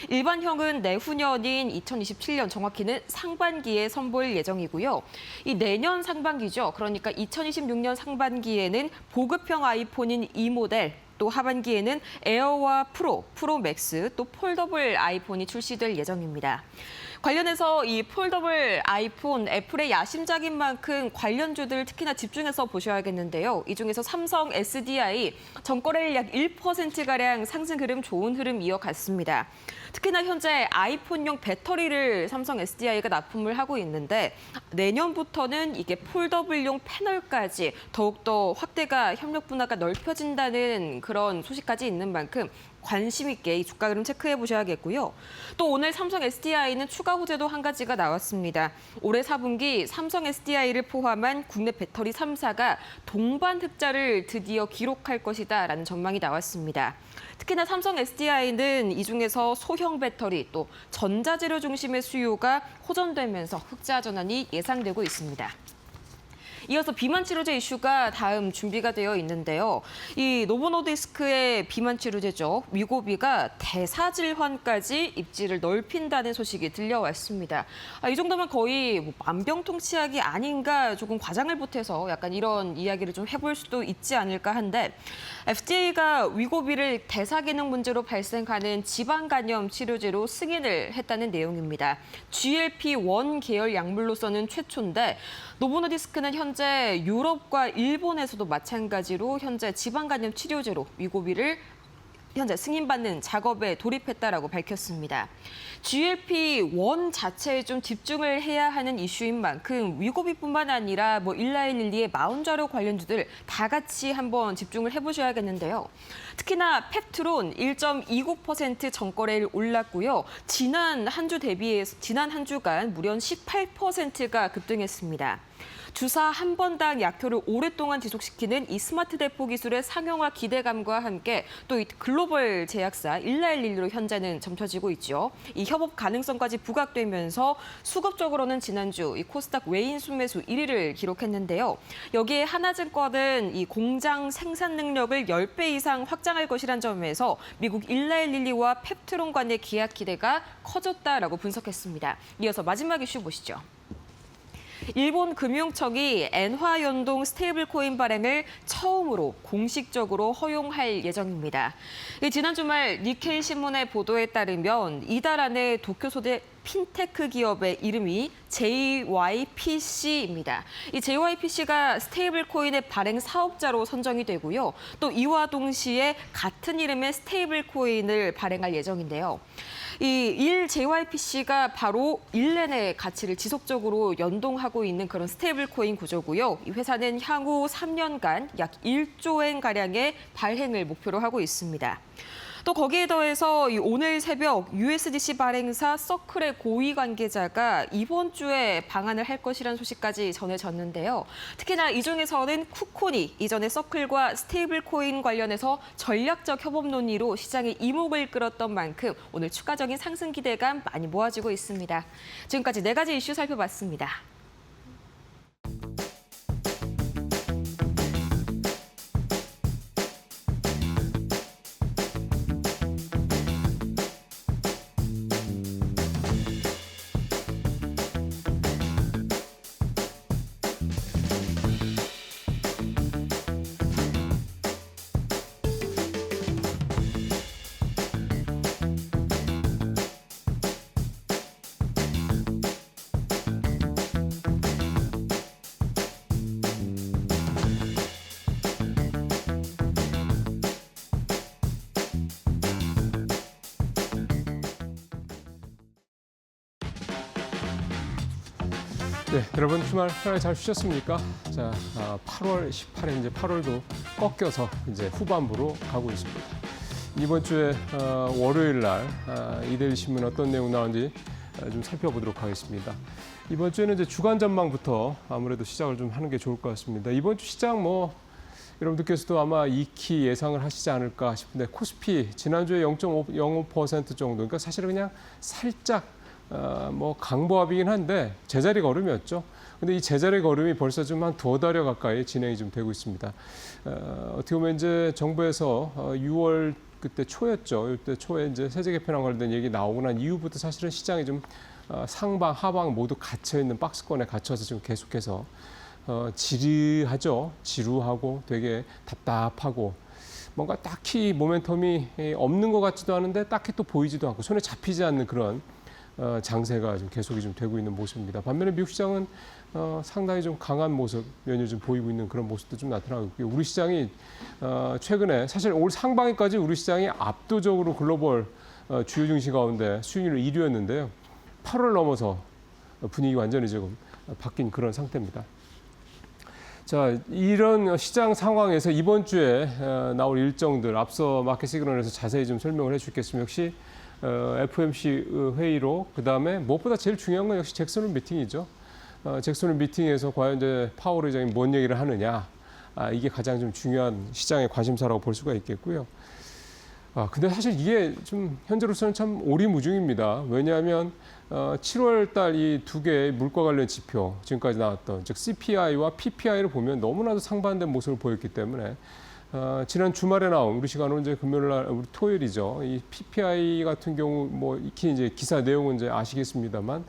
일반형은 내후년인 2027년, 정확히는 상반기에 선보일 예정이고요. 이 내년 상반기죠. 그러니까 2026년 상반기에는 보급형 아이폰인 이 모델, 또 하반기에는 에어와 프로, 프로 맥스, 또 폴더블 아이폰이 출시될 예정입니다. 관련해서 이 폴더블 아이폰, 애플의 야심작인 만큼 관련주들 특히나 집중해서 보셔야겠는데요. 이 중에서 삼성 SDI 전거래일 약 1%가량 상승 흐름, 좋은 흐름 이어갔습니다. 특히나 현재 아이폰용 배터리를 삼성 SDI가 납품을 하고 있는데 내년부터는 이게 폴더블용 패널까지 더욱더 확대가, 협력 분야가 넓혀진다는 그런 소식까지 있는 만큼 관심 있게 이 주가 흐름 체크해 보셔야겠고요. 또 오늘 삼성 SDI는 추가 호재도 한 가지가 나왔습니다. 올해 4분기 삼성 SDI를 포함한 국내 배터리 3사가 동반 흑자를 드디어 기록할 것이다라는 전망이 나왔습니다. 특히나 삼성 SDI는 이 중에서 소형 배터리 또 전자재료 중심의 수요가 호전되면서 흑자 전환이 예상되고 있습니다. 이어서 비만 치료제 이슈가 다음 준비가 되어 있는데요. 이 노보노디스크의 비만 치료제죠. 위고비가 대사질환까지 입지를 넓힌다는 소식이 들려왔습니다. 이 정도면 거의 뭐 만병통치약이 아닌가, 조금 과장을 보태서 약간 이런 이야기를 좀 해볼 수도 있지 않을까 한데, FDA가 위고비를 대사기능 문제로 발생하는 지방간염 치료제로 승인을 했다는 내용입니다. GLP-1 계열 약물로서는 최초인데 노보노디스크는 현재 유럽과 일본에서도 마찬가지로 현재 지방간염 치료제로 위고비를 현재 승인받는 작업에 돌입했다라고 밝혔습니다. GLP-1 자체에 좀 집중을 해야 하는 이슈인 만큼 위고비뿐만 아니라 일라일릴리의 마운자로 관련주들 다 같이 한번 집중을 해보셔야겠는데요. 특히나 펩트론 1.29% 전거래일 올랐고요. 지난 한 주간 무려 18%가 급등했습니다. 주사 한 번당 약효를 오랫동안 지속시키는 이 스마트 대포 기술의 상용화 기대감과 함께 또 이 글로벌 제약사 일라일릴리로 현재는 점쳐지고 있죠. 이 협업 가능성까지 부각되면서 수급적으로는 지난주 이 코스닥 외인 순매수 1위를 기록했는데요. 여기에 하나증권은 이 공장 생산 능력을 10배 이상 확장할 것이란 점에서 미국 일라일릴리와 펩트론 간의 계약 기대가 커졌다라고 분석했습니다. 이어서 마지막 이슈 보시죠. 일본 금융청이 엔화 연동 스테이블 코인 발행을 처음으로 공식적으로 허용할 예정입니다. 지난 주말 니케이 신문의 보도에 따르면 이달 안에 도쿄 소재 핀테크 기업의 이름이 JYPC입니다. 이 JYPC가 스테이블 코인의 발행 사업자로 선정이 되고요. 또 이와 동시에 같은 이름의 스테이블 코인을 발행할 예정인데요. 이 JYPC가 바로 일렌의 가치를 지속적으로 연동하고 있는 그런 스테이블 코인 구조고요. 이 회사는 향후 3년간 약 1조 엔 가량의 발행을 목표로 하고 있습니다. 또 거기에 더해서 오늘 새벽 USDC 발행사 서클의 고위 관계자가 이번 주에 방한을 할 것이라는 소식까지 전해졌는데요. 특히나 이 중에서는 쿠콘이 이전에 서클과 스테이블 코인 관련해서 전략적 협업 논의로 시장의 이목을 끌었던 만큼 오늘 추가적인 상승 기대감 많이 모아지고 있습니다. 지금까지 4가지 이슈 살펴봤습니다. 네, 여러분 주말 편하게 잘 쉬셨습니까? 자, 8월 18일 이제 8월도 꺾여서 이제 후반부로 가고 있습니다. 이번 주에 월요일 날 이데일리 신문 어떤 내용 나오는지 좀 살펴보도록 하겠습니다. 이번 주에는 이제 주간 전망부터 아무래도 시작을 좀 하는 게 좋을 것 같습니다. 이번 주 시장 여러분들께서도 아마 익히 예상을 하시지 않을까 싶은데 코스피 지난주에 0.05% 정도, 그러니까 사실은 그냥 살짝 강보합이긴 한데 제자리 걸음이었죠. 근데 이 제자리 걸음이 벌써 좀 한 2달여 가까이 진행이 좀 되고 있습니다. 어떻게 보면 이제 정부에서 6월 그때 초였죠. 이때 초에 이제 세제 개편안 관련된 얘기 나오고 난 이후부터 사실은 시장이 좀 상방 하방 모두 갇혀 있는 박스권에 갇혀서 지금 계속해서 지루하고 되게 답답하고 뭔가 딱히 모멘텀이 없는 것 같지도 않은데 딱히 또 보이지도 않고 손에 잡히지 않는 그런 장세가 좀 계속이 좀 되고 있는 모습입니다. 반면에 미국 시장은 상당히 좀 강한 모습, 연일 좀 보이고 있는 그런 모습도 좀 나타나고 있고요. 우리 시장이 최근에 사실 올 상반기까지 우리 시장이 압도적으로 글로벌 주요 증시 가운데 수익률 1위였는데요. 8월 넘어서 분위기 완전히 지금 바뀐 그런 상태입니다. 자, 이런 시장 상황에서 이번 주에 나올 일정들 앞서 마켓 시그널에서 자세히 좀 설명을 해주겠습니다. 역시 FOMC 회의로 그다음에 무엇보다 제일 중요한 건 역시 잭슨홀 미팅이죠. 잭슨홀 미팅에서 과연 이제 파월 의장이 뭔 얘기를 하느냐, 이게 가장 좀 중요한 시장의 관심사라고 볼 수가 있겠고요. 근데 사실 이게 좀 현재로서는 참 오리무중입니다. 왜냐하면 7월 달 이 두 개의 물가 관련 지표 지금까지 나왔던 즉 CPI와 PPI를 보면 너무나도 상반된 모습을 보였기 때문에 지난 주말에 나온 우리 시간으로 이제 금요일 날 우리 토요일이죠. 이 PPI 같은 경우 익히 이제 기사 내용은 이제 아시겠습니다만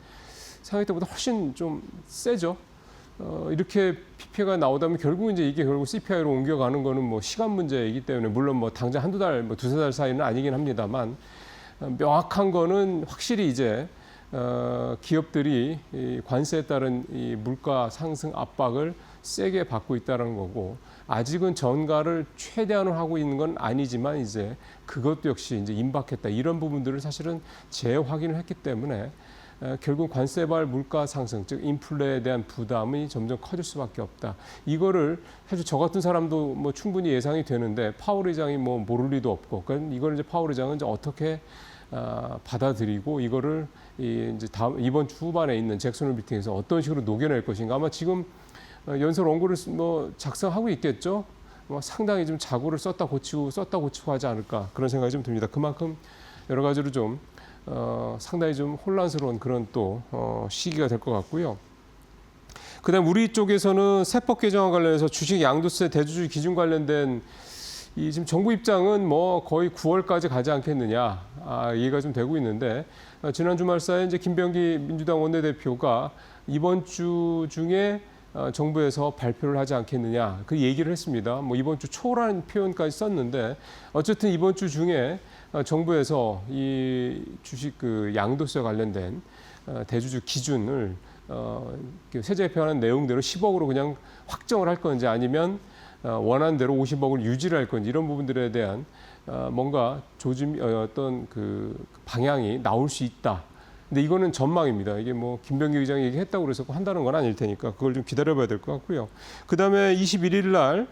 상황 때보다 훨씬 좀 세죠. 이렇게 PPI가 나오다면 결국 이제 이게 CPI로 옮겨가는 거는 시간 문제이기 때문에 물론 당장 한두 달, 두세 달 사이는 아니긴 합니다만 명확한 거는 확실히 이제 기업들이 이 관세에 따른 이 물가 상승 압박을 세게 받고 있다는 거고 아직은 전가를 최대한으로 하고 있는 건 아니지만 이제 그것도 역시 이제 임박했다 이런 부분들을 사실은 재확인을 했기 때문에 결국 관세발 물가 상승 즉 인플레에 대한 부담이 점점 커질 수밖에 없다. 이거를 사실 저 같은 사람도 충분히 예상이 되는데 파월 의장이 모를 리도 없고 그러니까 이걸 이제 파월 의장은 이제 어떻게 받아들이고 이거를 이제 이번 주 후반에 있는 잭슨홀 미팅에서 어떤 식으로 녹여낼 것인가. 아마 지금 연설 원고를 작성하고 있겠죠. 상당히 좀 자구를 썼다 고치고 하지 않을까 그런 생각이 좀 듭니다. 그만큼 여러 가지로 좀 상당히 좀 혼란스러운 그런 또 시기가 될 것 같고요. 그다음 우리 쪽에서는 세법 개정안 관련해서 주식 양도세 대주주 기준 관련된 이 지금 정부 입장은 거의 9월까지 가지 않겠느냐 이해가 좀 되고 있는데 지난 주말 사이에 이제 김병기 민주당 원내대표가 이번 주 중에 정부에서 발표를 하지 않겠느냐 그 얘기를 했습니다. 이번 주 초라는 표현까지 썼는데 어쨌든 이번 주 중에 정부에서 이 주식 양도세 관련된 대주주 기준을 세제 개편하는 내용대로 10억으로 그냥 확정을 할 건지 아니면 원하는 대로 50억을 유지를 할 건지 이런 부분들에 대한 뭔가 어떤 방향이 나올 수 있다. 근데 이거는 전망입니다. 이게 김병기 의장이 얘기했다고 그래서 한다는 건 아닐 테니까 그걸 좀 기다려봐야 될 것 같고요. 그다음에 21일 날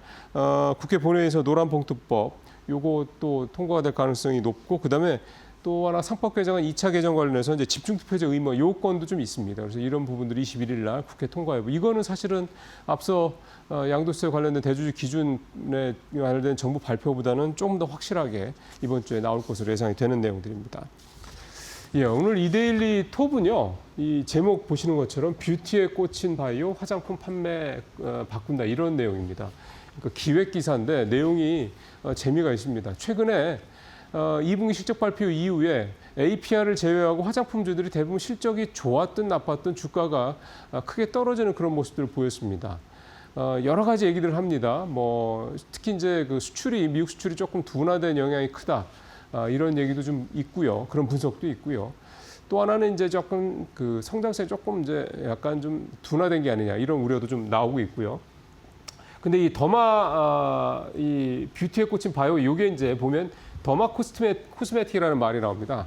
국회 본회의에서 노란봉투법 요것도 통과가 될 가능성이 높고 그다음에 또 하나 상법 개정안 2차 개정 관련해서 이제 집중투표제 의무 요건도 좀 있습니다. 그래서 이런 부분들이 21일 날 국회 통과해고 이거는 사실은 앞서 양도세 관련된 대주주 기준에 관련된 정부 발표보다는 조금 더 확실하게 이번 주에 나올 것으로 예상이 되는 내용들입니다. 예, 오늘 이데일리 톱은요, 이 제목 보시는 것처럼 뷰티에 꽂힌 바이오 화장품 판매 바꾼다 이런 내용입니다. 그러니까 기획 기사인데 내용이 재미가 있습니다. 최근에 2분기 실적 발표 이후에 APR을 제외하고 화장품주들이 대부분 실적이 좋았든 나빴든 주가가 크게 떨어지는 그런 모습들을 보였습니다. 여러 가지 얘기들을 합니다. 뭐 특히 이제 그 미국 수출이 조금 둔화된 영향이 크다. 이런 얘기도 좀 있고요. 그런 분석도 있고요. 또 하나는 이제 조금 그 성장성이 조금 이제 약간 좀 둔화된 게 아니냐 이런 우려도 좀 나오고 있고요. 근데 이 이 뷰티에 꽂힌 바이오 요게 이제 보면 더마 코스메틱이라는 말이 나옵니다.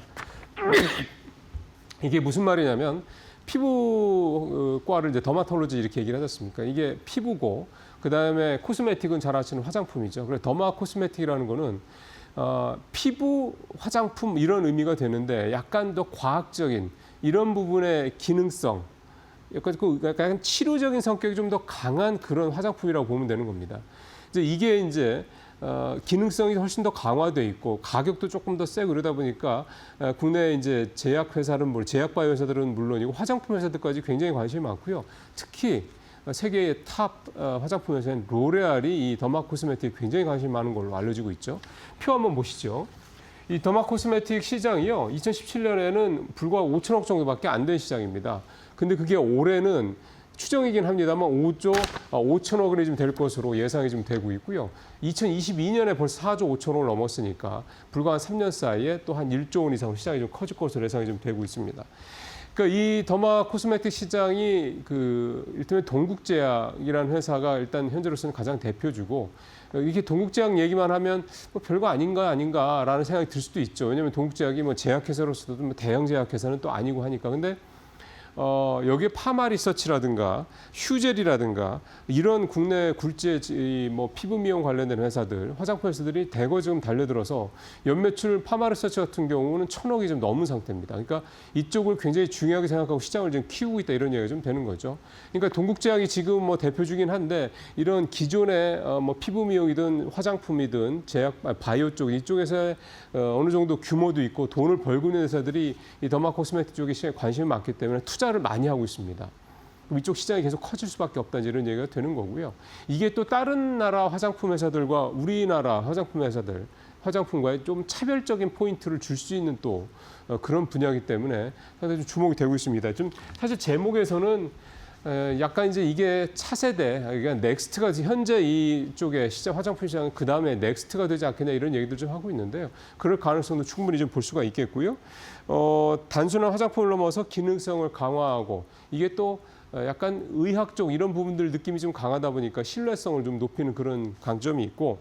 이게 무슨 말이냐면 피부과를 이제 더마톨로지 이렇게 얘기를 하지 않습니까? 이게 피부고 그다음에 코스메틱은 잘 아시는 화장품이죠. 그래서 더마 코스메틱이라는 거는 피부 화장품 이런 의미가 되는데 약간 더 과학적인 이런 부분의 기능성 약간 치료적인 성격이 좀 더 강한 그런 화장품이라고 보면 되는 겁니다. 이게 이제 기능성이 훨씬 더 강화돼 있고 가격도 조금 더 세고 그러다 보니까 국내 이제 제약 바이오 회사들은 물론이고 화장품 회사들까지 굉장히 관심이 많고요. 특히 세계의 탑 화장품 회사인 로레알이 이 더마 코스메틱 굉장히 관심이 많은 걸로 알려지고 있죠. 표 한번 보시죠. 이 더마 코스메틱 시장이요. 2017년에는 불과 5천억 정도밖에 안 된 시장입니다. 근데 그게 올해는 추정이긴 합니다만 5천억 원이 좀 될 것으로 예상이 좀 되고 있고요. 2022년에 벌써 4조 5천억을 넘었으니까 불과 한 3년 사이에 또 한 1조 원 이상 시장이 좀 커질 것으로 예상이 좀 되고 있습니다. 그러니까 이 더마 코스메틱 시장이 일테면 동국제약이라는 회사가 일단 현재로서는 가장 대표주고 이게 동국제약 얘기만 하면 뭐 별거 아닌가라는 생각이 들 수도 있죠. 왜냐하면 동국제약이 뭐 제약회사로서도 뭐 대형 제약회사는 또 아니고 하니까. 근데 여기에 파마 리서치라든가 휴젤이라든가 이런 국내 굴지의 뭐 피부 미용 관련된 회사들, 화장품 회사들이 대거 지금 달려들어서 연매출 파마 리서치 같은 경우는 1,000억이 좀 넘은 상태입니다. 그러니까 이쪽을 굉장히 중요하게 생각하고 시장을 지금 키우고 있다 이런 얘기가 좀 되는 거죠. 그러니까 동국제약이 지금 뭐 대표주긴 한데 이런 기존의 뭐 피부 미용이든 화장품이든 바이오 쪽 이쪽에서 어느 정도 규모도 있고 돈을 벌고 있는 회사들이 이 더마 코스메틱 쪽에 관심이 많기 때문에 투자를 많이 하고 있습니다. 이쪽 시장이 계속 커질 수밖에 없다 이런 얘기가 되는 거고요. 이게 또 다른 나라 화장품 회사들과 우리나라 화장품 회사들 화장품과의 좀 차별적인 포인트를 줄 수 있는 또 그런 분야이기 때문에 상당히 좀 주목이 되고 있습니다. 좀 사실 제목에서는 약간 이제 이게 차세대, 그러니까 넥스트가 현재 이쪽에 시장 화장품 시장은 그 다음에 넥스트가 되지 않겠냐 이런 얘기들 좀 하고 있는데요. 그럴 가능성도 충분히 좀 볼 수가 있겠고요. 단순한 화장품을 넘어서 기능성을 강화하고 이게 또 약간 의학적 이런 부분들 느낌이 좀 강하다 보니까 신뢰성을 좀 높이는 그런 강점이 있고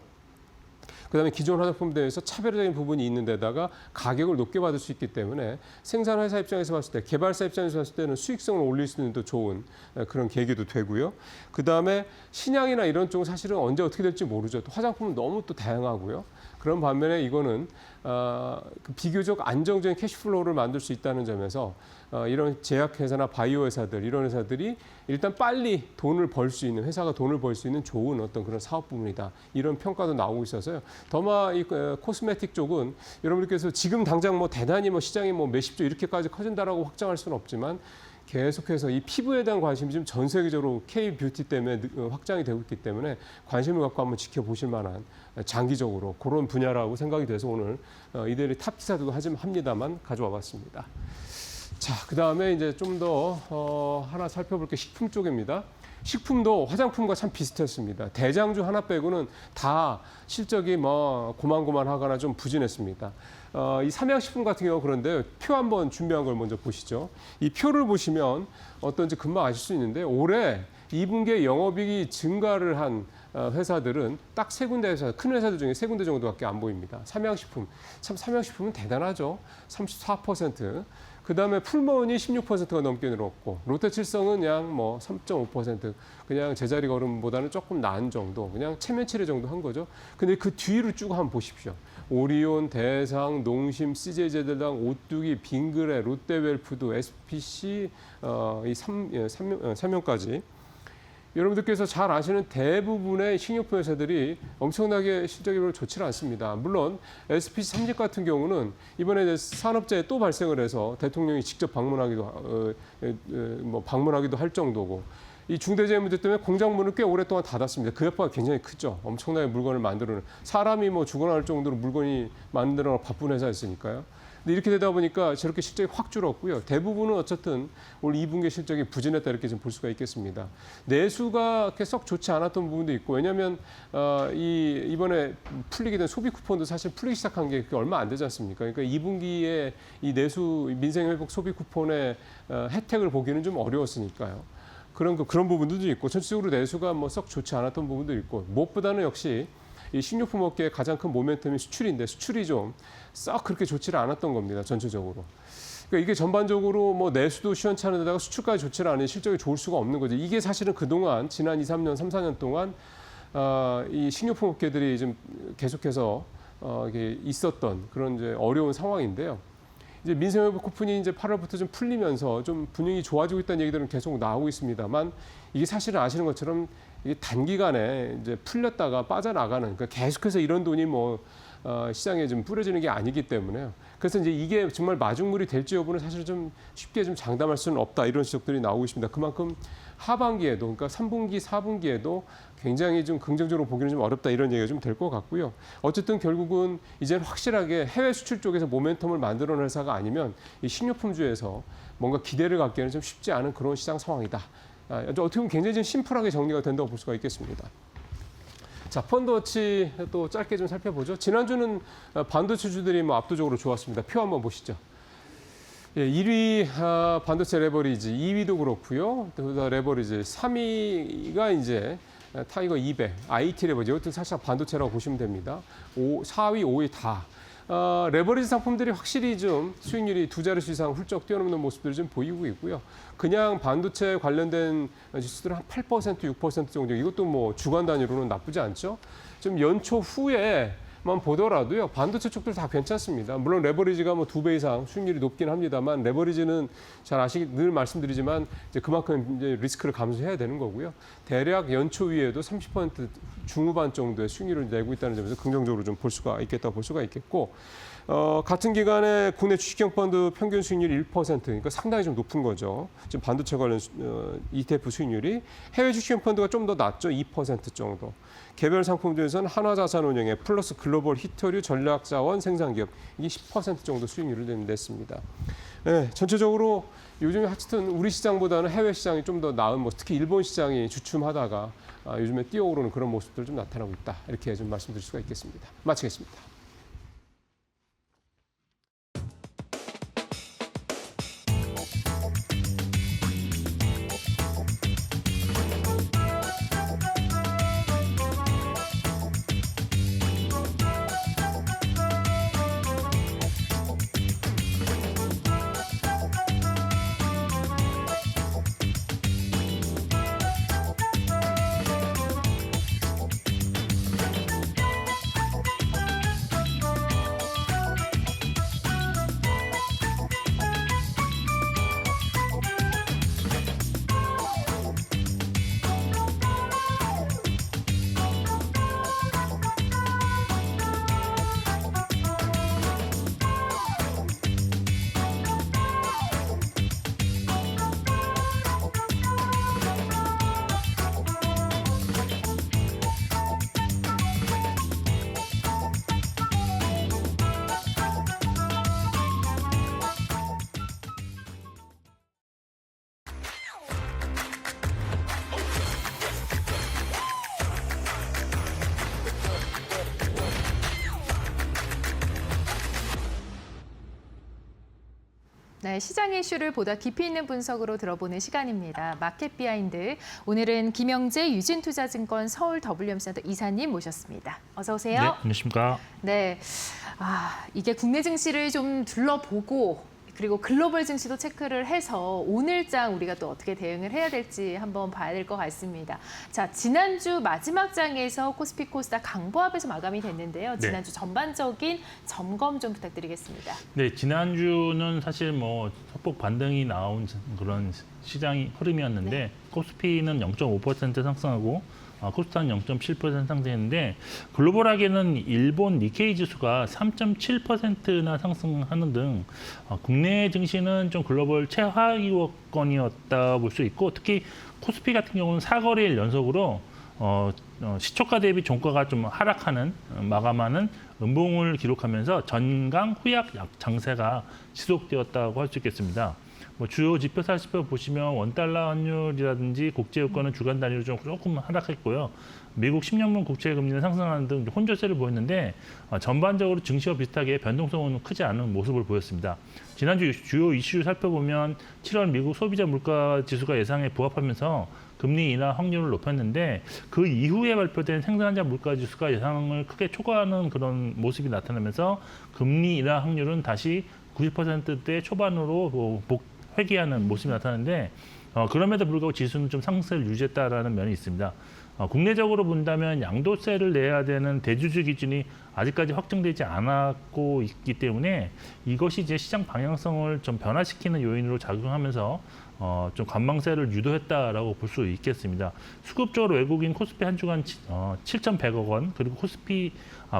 그다음에 기존 화장품 대에서 차별적인 부분이 있는 데다가 가격을 높게 받을 수 있기 때문에 생산회사 입장에서 봤을 때 개발사 입장에서 봤을 때는 수익성을 올릴 수 있는 또 좋은 그런 계기도 되고요. 그다음에 신약이나 이런 쪽은 사실은 언제 어떻게 될지 모르죠. 또 화장품은 너무 또 다양하고요. 그런 반면에 이거는 비교적 안정적인 캐시플로우를 만들 수 있다는 점에서 이런 제약회사나 바이오 회사들 이런 회사들이 일단 빨리 돈을 벌 수 있는 회사가 돈을 벌 수 있는 좋은 어떤 그런 사업 부문이다 이런 평가도 나오고 있어서요. 더마 이 코스메틱 쪽은 여러분들께서 지금 당장 뭐 대단히 뭐 시장이 뭐 몇십 조 이렇게까지 커진다라고 확정할 수는 없지만 계속해서 이 피부에 대한 관심이 지금 전 세계적으로 K-뷰티 때문에 확장이 되고 있기 때문에 관심을 갖고 한번 지켜보실 만한 장기적으로 그런 분야라고 생각이 돼서 오늘 이들이 탑 기사도 합니다만 가져와 봤습니다. 자, 그다음에 이제 좀 더 하나 살펴볼 게 식품 쪽입니다. 식품도 화장품과 참 비슷했습니다. 대장주 하나 빼고는 다 실적이 뭐 고만고만하거나 좀 부진했습니다. 이 삼양식품 같은 경우 그런데 표 한번 준비한 걸 먼저 보시죠. 이 표를 보시면 어떤지 금방 아실 수 있는데 올해 2분기에 영업이익이 증가를 한 회사들은 딱 세 군데 회사, 큰 회사들 중에 세 군데 정도밖에 안 보입니다. 삼양식품, 참 삼양식품은 대단하죠. 34%. 그다음에 풀무원이 16%가 넘게 늘었고 롯데칠성은 양 뭐 3.5% 그냥 제자리 걸음보다는 조금 나은 정도, 그냥 체면치레 정도 한 거죠. 근데 그 뒤를 쭉 한번 보십시오. 오리온, 대상, 농심, CJ제들당, 오뚜기, 빙그레, 롯데웰푸드, SPC 이 3명까지 여러분들께서 잘 아시는 대부분의 식료품 회사들이 엄청나게 실적이 별로 좋지 않습니다. 물론 SPC 삼직 같은 경우는 이번에 산업재해 또 발생을 해서 대통령이 직접 방문하기도 할 정도고, 이 중대재해 문제 때문에 공장 문을 꽤 오랫동안 닫았습니다. 그 여파가 굉장히 크죠. 엄청나게 물건을 만들어내는, 사람이 뭐 죽어나 할 정도로 물건이 만들어 바쁜 회사였으니까요. 근데 이렇게 되다 보니까 저렇게 실적이 확 줄었고요. 대부분은 어쨌든 올 2분기 실적이 부진했다 이렇게 좀 볼 수가 있겠습니다. 내수가 그렇게 썩 좋지 않았던 부분도 있고, 왜냐하면 이번에 풀리게 된 소비 쿠폰도 사실 풀리기 시작한 게 얼마 안 되지 않습니까? 그러니까 2분기에 이 내수 민생회복 소비 쿠폰의 혜택을 보기는 좀 어려웠으니까요. 그런 부분도 있고, 전체적으로 내수가 뭐 썩 좋지 않았던 부분도 있고, 무엇보다는 역시 이 식료품 업계의 가장 큰 모멘텀이 수출인데, 수출이 좀 썩 그렇게 좋지를 않았던 겁니다, 전체적으로. 그러니까 이게 전반적으로 뭐 내수도 시원찮은 데다가 수출까지 좋지를 않으니 실적이 좋을 수가 없는 거죠. 이게 사실은 그동안 지난 2, 3년, 3, 4년 동안 이 식료품 업계들이 좀 계속해서 이게 있었던 그런 이제 어려운 상황인데요. 이제 민생회복 쿠폰이 이제 8월부터 좀 풀리면서 좀 분위기 좋아지고 있다는 얘기들은 계속 나오고 있습니다만, 이게 사실은 아시는 것처럼 이게 단기간에 이제 풀렸다가 빠져나가는, 그러니까 계속해서 이런 돈이 뭐 시장에 좀 뿌려지는 게 아니기 때문에요. 그래서 이제 이게 정말 마중물이 될지 여부는 사실 좀 쉽게 좀 장담할 수는 없다, 이런 지적들이 나오고 있습니다. 그만큼 하반기에도, 그러니까 3분기, 4분기에도 굉장히 좀 긍정적으로 보기는 좀 어렵다, 이런 얘기가 좀 될 것 같고요. 어쨌든 결국은 이제는 확실하게 해외 수출 쪽에서 모멘텀을 만들어낼 회사가 아니면 이 식료품주에서 뭔가 기대를 갖기에는 좀 쉽지 않은 그런 시장 상황이다. 어떻게 보면 굉장히 좀 심플하게 정리가 된다고 볼 수가 있겠습니다. 자, 펀드워치 또 짧게 좀 살펴보죠. 지난주는 반도체주들이 뭐 압도적으로 좋았습니다. 표 한번 보시죠. 예, 1위 반도체 레버리지, 2위도 그렇고요. 또 레버리지, 3위가 이제 타이거 200, IT 레버리지. 이것도 사실 반도체라고 보시면 됩니다. 4위, 5위 다. 레버리지 상품들이 확실히 좀 수익률이 두 자릿수 이상 훌쩍 뛰어넘는 모습들을 좀 보이고 있고요. 그냥 반도체 관련된 지수들은 한 8%, 6% 정도. 이것도 뭐 주간 단위로는 나쁘지 않죠. 좀 연초 후에만 보더라도요, 반도체 쪽들 다 괜찮습니다. 물론 레버리지가 뭐 2배 이상 수익률이 높긴 합니다만, 레버리지는 늘 말씀드리지만 이제 그만큼 이제 리스크를 감수해야 되는 거고요. 대략 연초 위에도 30% 중후반 정도의 수익률을 내고 있다는 점에서 긍정적으로 좀 볼 수가 있겠다고 볼 수가 있겠고, 같은 기간에 국내 주식형 펀드 평균 수익률이 1%, 그러니까 상당히 좀 높은 거죠. 지금 반도체 관련 ETF 수익률이. 해외 주식형 펀드가 좀 더 낮죠. 2% 정도. 개별 상품 중에서는 하나자산운용의 플러스 글로벌 히터류 전략자원 생산기업, 이게 10% 정도 수익률을 냈습니다. 네, 전체적으로 요즘에 하여튼 우리 시장보다는 해외 시장이 좀 더 나은 모습, 특히 일본 시장이 주춤하다가 요즘에 뛰어오르는 그런 모습들 좀 나타나고 있다, 이렇게 좀 말씀드릴 수가 있겠습니다. 마치겠습니다. 네, 시장 이슈를 보다 깊이 있는 분석으로 들어보는 시간입니다. 마켓 비하인드. 오늘은 김영재 유진투자증권 서울 WM센터 이사님 모셨습니다. 어서 오세요. 네, 안녕하십니까. 네, 이게 국내 증시를 좀 둘러보고 그리고 글로벌 증시도 체크를 해서 오늘장 우리가 또 어떻게 대응을 해야 될지 한번 봐야 될 것 같습니다. 자, 지난주 마지막 장에서 코스피 코스닥 강보합에서 마감이 됐는데요. 지난주 전반적인 점검 좀 부탁드리겠습니다. 네, 지난주는 사실 뭐 소폭 반등이 나온 그런 시장 흐름이었는데 코스피는 0.5% 상승하고 코스닥은 0.7% 상승했는데 글로벌하게는 일본 니케이 지수가 3.7%나 상승하는 등 국내 증시는 좀 글로벌 최하위권이었다 볼 수 있고 특히 코스피 같은 경우는 4거래일 연속으로 시초가 대비 종가가 좀 하락하는 마감하는 음봉을 기록하면서 전강 후약 장세가 지속되었다고 할 수 있겠습니다. 뭐 주요 지표 살펴 보시면 원달러 환율이라든지 국제 유가는 주간 단위로 조금 하락했고요. 미국 10년물 국채 금리는 상승하는 등 혼조세를 보였는데 전반적으로 증시와 비슷하게 변동성은 크지 않은 모습을 보였습니다. 지난주 주요 이슈 살펴보면 7월 미국 소비자 물가 지수가 예상에 부합하면서 금리 인하 확률을 높였는데 그 이후에 발표된 생산자 물가 지수가 예상을 크게 초과하는 그런 모습이 나타나면서 금리 인하 확률은 다시 90%대 초반으로 회귀하는 모습이 나타나는데 그럼에도 불구하고 지수는 좀 상승세를 유지했다라는 면이 있습니다. 국내적으로 본다면 양도세를 내야 되는 대주주 기준이 아직까지 확정되지 않았고 있기 때문에 이것이 이제 시장 방향성을 좀 변화시키는 요인으로 작용하면서 좀 관망세를 유도했다라고 볼 수 있겠습니다. 수급적으로 외국인 코스피 한 주간 7,100억 원 그리고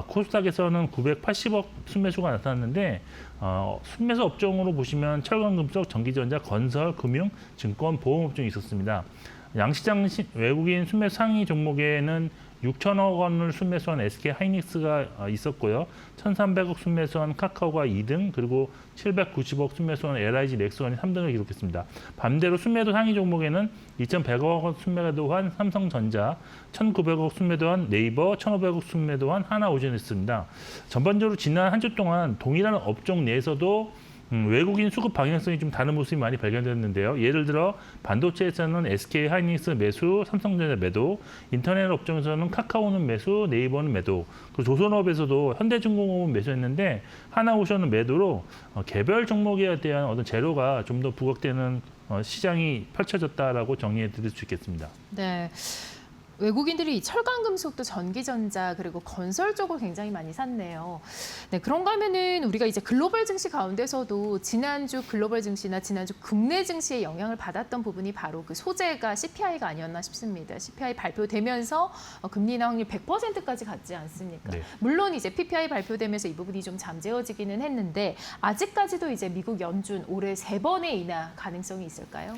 코스닥에서는 980억 순매수가 나타났는데 순매수 업종으로 보시면 철강, 금속, 전기전자, 건설, 금융, 증권, 보험 업종이 있었습니다. 양시장 외국인 순매수 상위 종목에는 6천억 원을 순매수한 SK 하이닉스가 있었고요. 1,300억 순매수한 카카오가 2등, 그리고 790억 순매수한 LIG 넥스원이 3등을 기록했습니다. 반대로 순매도 상위 종목에는 2,100억 원 순매도한 삼성전자, 1,900억 순매도한 네이버, 1,500억 순매도한 하나오션이었습니다. 전반적으로 지난 한 주 동안 동일한 업종 내에서도 외국인 수급 방향성이 좀 다른 모습이 많이 발견됐는데요. 예를 들어 반도체에서는 SK 하이닉스 매수, 삼성전자 매도, 인터넷 업종에서는 카카오는 매수, 네이버는 매도, 그리고 조선업에서도 현대중공업은 매수했는데 하나오션은 매도로 개별 종목에 대한 어떤 재료가 좀 더 부각되는 시장이 펼쳐졌다라고 정리해 드릴 수 있겠습니다. 네. 외국인들이 철강, 금속도 전기전자 그리고 건설 쪽을 굉장히 많이 샀네요. 네, 그런가 하면은 우리가 이제 글로벌 증시 가운데서도 지난주 글로벌 증시나 지난주 국내 증시에 영향을 받았던 부분이 바로 그 소재가 CPI가 아니었나 싶습니다. CPI 발표되면서 금리 인하 확률 100%까지 갔지 않습니까? 네. 물론 이제 PPI 발표되면서 이 부분이 좀 잠재워지기는 했는데 아직까지도 이제 미국 연준 올해 3번의 인하 가능성이 있을까요?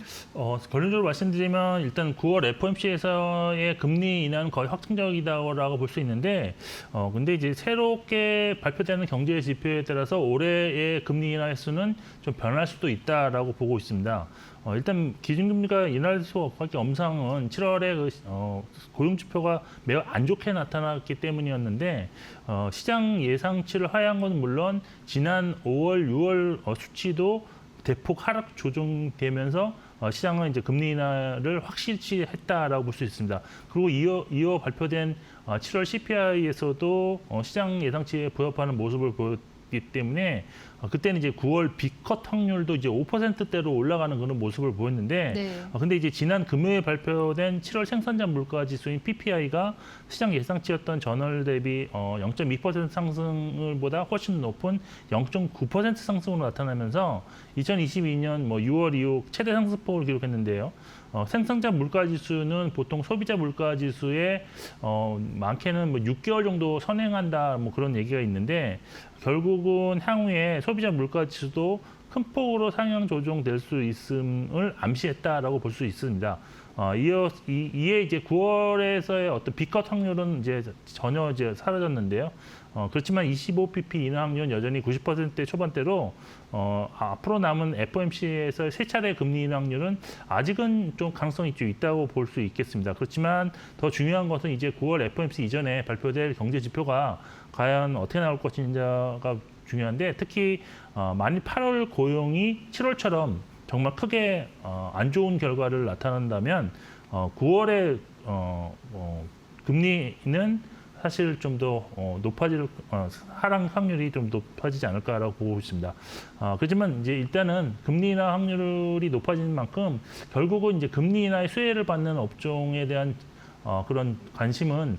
결론적으로 말씀드리면 일단 9월 FOMC에서의 금리 인하는 거의 확정적이다라고 볼 수 있는데 근데 이제 새롭게 발표되는 경제 지표에 따라서 올해의 금리 인하 횟수는 좀 변할 수도 있다라고 보고 있습니다. 일단 기준금리가 인하할 수밖에 없는 상황은 7월에 고용 지표가 매우 안 좋게 나타났기 때문이었는데 시장 예상치를 하회한 건 물론 지난 5월, 6월 수치도 대폭 하락 조정되면서 시장은 이제 금리 인하를 확실시 했다라고 볼 수 있습니다. 그리고 이어 발표된 7월 CPI에서도 시장 예상치에 부합하는 모습을 보였기 때문에 그때는 이제 9월 B컷 확률도 이제 5%대로 올라가는 그런 모습을 보였는데, 네. 근데 이제 지난 금요일에 발표된 7월 생산자 물가 지수인 PPI가 시장 예상치였던 전월 대비 0.2% 상승을보다 훨씬 높은 0.9% 상승으로 나타나면서 2022년 6월 이후 최대 상승폭을 기록했는데요. 생산자 물가 지수는 보통 소비자 물가 지수에 많게는 6개월 정도 선행한다 그런 얘기가 있는데 결국은 향후에 소비자 물가 지수도 큰 폭으로 상향 조정될 수 있음을 암시했다라고 볼 수 있습니다. 이에 이제 9월에서의 어떤 B컷 확률은 이제 전혀 이제 사라졌는데요. 그렇지만 25pp 인하 확률은 여전히 90%대 초반대로 앞으로 남은 FOMC에서 세 차례 금리 인하 확률은 아직은 좀 가능성이 좀 있다고 볼 수 있겠습니다. 그렇지만 더 중요한 것은 이제 9월 FOMC 이전에 발표될 경제 지표가 과연 어떻게 나올 것인지가 중요한데 특히 만일 8월 고용이 7월처럼 정말 크게 안 좋은 결과를 나타난다면 9월에 금리는 사실 좀 더 높아질 하락 확률이 좀 높아지지 않을까라고 보고 있습니다. 그렇지만 이제 일단은 금리 인하 확률이 높아지는 만큼 결국은 이제 금리 인하의 수혜를 받는 업종에 대한 그런 관심은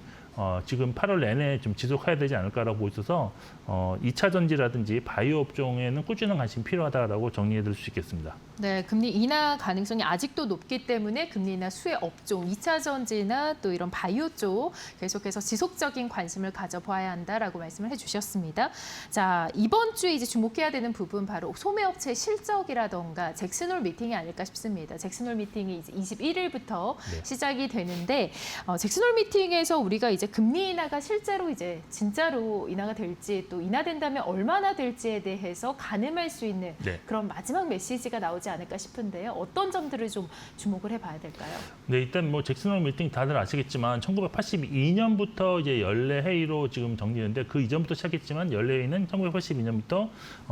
지금 8월 내내 좀 지속해야 되지 않을까라고 보고 있어서 2차 전지라든지 바이오 업종에는 꾸준한 관심이 필요하다라고 정리해드릴 수 있겠습니다. 네, 금리 인하 가능성이 아직도 높기 때문에 금리 인하 수혜 업종, 2차 전지나 또 이런 바이오 쪽 계속해서 지속적인 관심을 가져봐야 한다라고 말씀을 해주셨습니다. 자, 이번 주에 이제 주목해야 되는 부분 바로 소매업체 실적이라던가 잭슨홀 미팅이 아닐까 싶습니다. 잭슨홀 미팅이 이제 21일부터 시작이 되는데 잭슨홀 미팅에서 우리가 이제 금리 인하가 실제로 이제 진짜로 인하가 될지 또 인하된다면 얼마나 될지에 대해서 가늠할 수 있는 그런 마지막 메시지가 나오지 않을까 싶은데요. 어떤 점들을 좀 주목을 해봐야 될까요? 네, 일단 뭐 잭슨홀 미팅 다들 아시겠지만 1982년부터 이제 연례 회의로 지금 정리되는데 그 이전부터 시작했지만 연례 회의는 1982년부터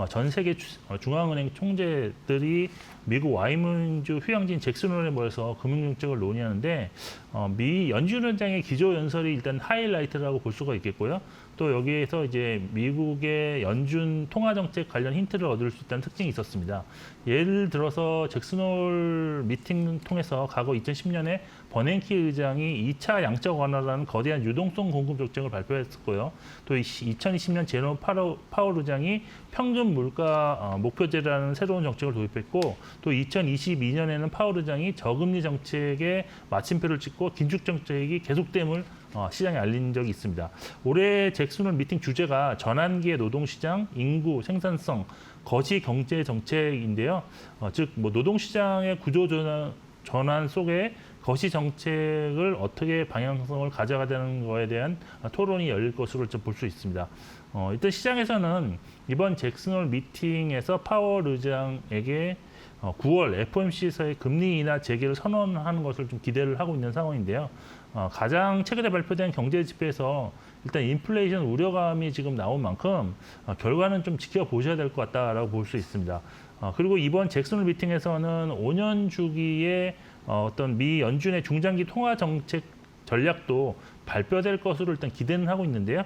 전 세계 중앙은행 총재들이 미국 와이먼즈 휴양지인 잭슨홀에 모여서 금융정책을 논의하는데 미 연준위원장의 기조 연설이 일단 하이라이트라고 볼 수가 있겠고요. 또 여기에서 이제 미국의 연준 통화 정책 관련 힌트를 얻을 수 있다는 특징이 있었습니다. 예를 들어서 잭슨홀 미팅 통해서 과거 2010년에 버냉키 의장이 2차 양적 완화라는 거대한 유동성 공급 정책을 발표했었고요. 또 2020년 제롬 파월 의장이 평균 물가 목표제라는 새로운 정책을 도입했고 또 2022년에는 파월 의장이 저금리 정책에 마침표를 찍고 긴축 정책이 계속됨을 시장에 알린 적이 있습니다. 올해 잭슨홀 미팅 주제가 전환기의 노동시장, 인구, 생산성, 거시 경제 정책인데요. 즉 뭐 노동시장의 구조 전환 속에 거시 정책을 어떻게 방향성을 가져가자는 거에 대한 토론이 열릴 것으로 볼 수 있습니다. 일단 시장에서는 이번 잭슨홀 미팅에서 파월 의장에게 9월 FOMC에서의 금리 인하 재개를 선언하는 것을 좀 기대를 하고 있는 상황인데요. 가장 최근에 발표된 경제 지표에서 일단 인플레이션 우려감이 지금 나온 만큼 결과는 좀 지켜보셔야 될 것 같다라고 볼 수 있습니다. 그리고 이번 잭슨홀 미팅에서는 5년 주기의 어떤 미 연준의 중장기 통화 정책 전략도 발표될 것으로 일단 기대는 하고 있는데요.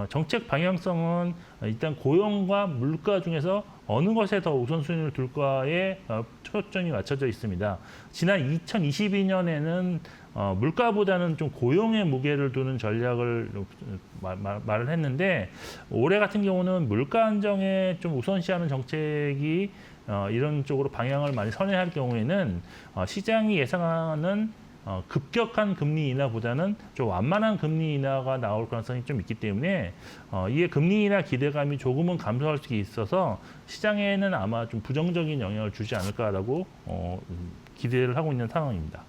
정책 방향성은 일단 고용과 물가 중에서 어느 것에 더 우선순위를 둘까에 초점이 맞춰져 있습니다. 지난 2022년에는 물가보다는 좀 고용에 무게를 두는 전략을 말을 했는데 올해 같은 경우는 물가 안정에 좀 우선시하는 정책이 이런 쪽으로 방향을 많이 선회할 경우에는 시장이 예상하는 급격한 금리 인하보다는 좀 완만한 금리 인하가 나올 가능성이 좀 있기 때문에 이에 금리 인하 기대감이 조금은 감소할 수 있어서 시장에는 아마 좀 부정적인 영향을 주지 않을까라고 기대를 하고 있는 상황입니다.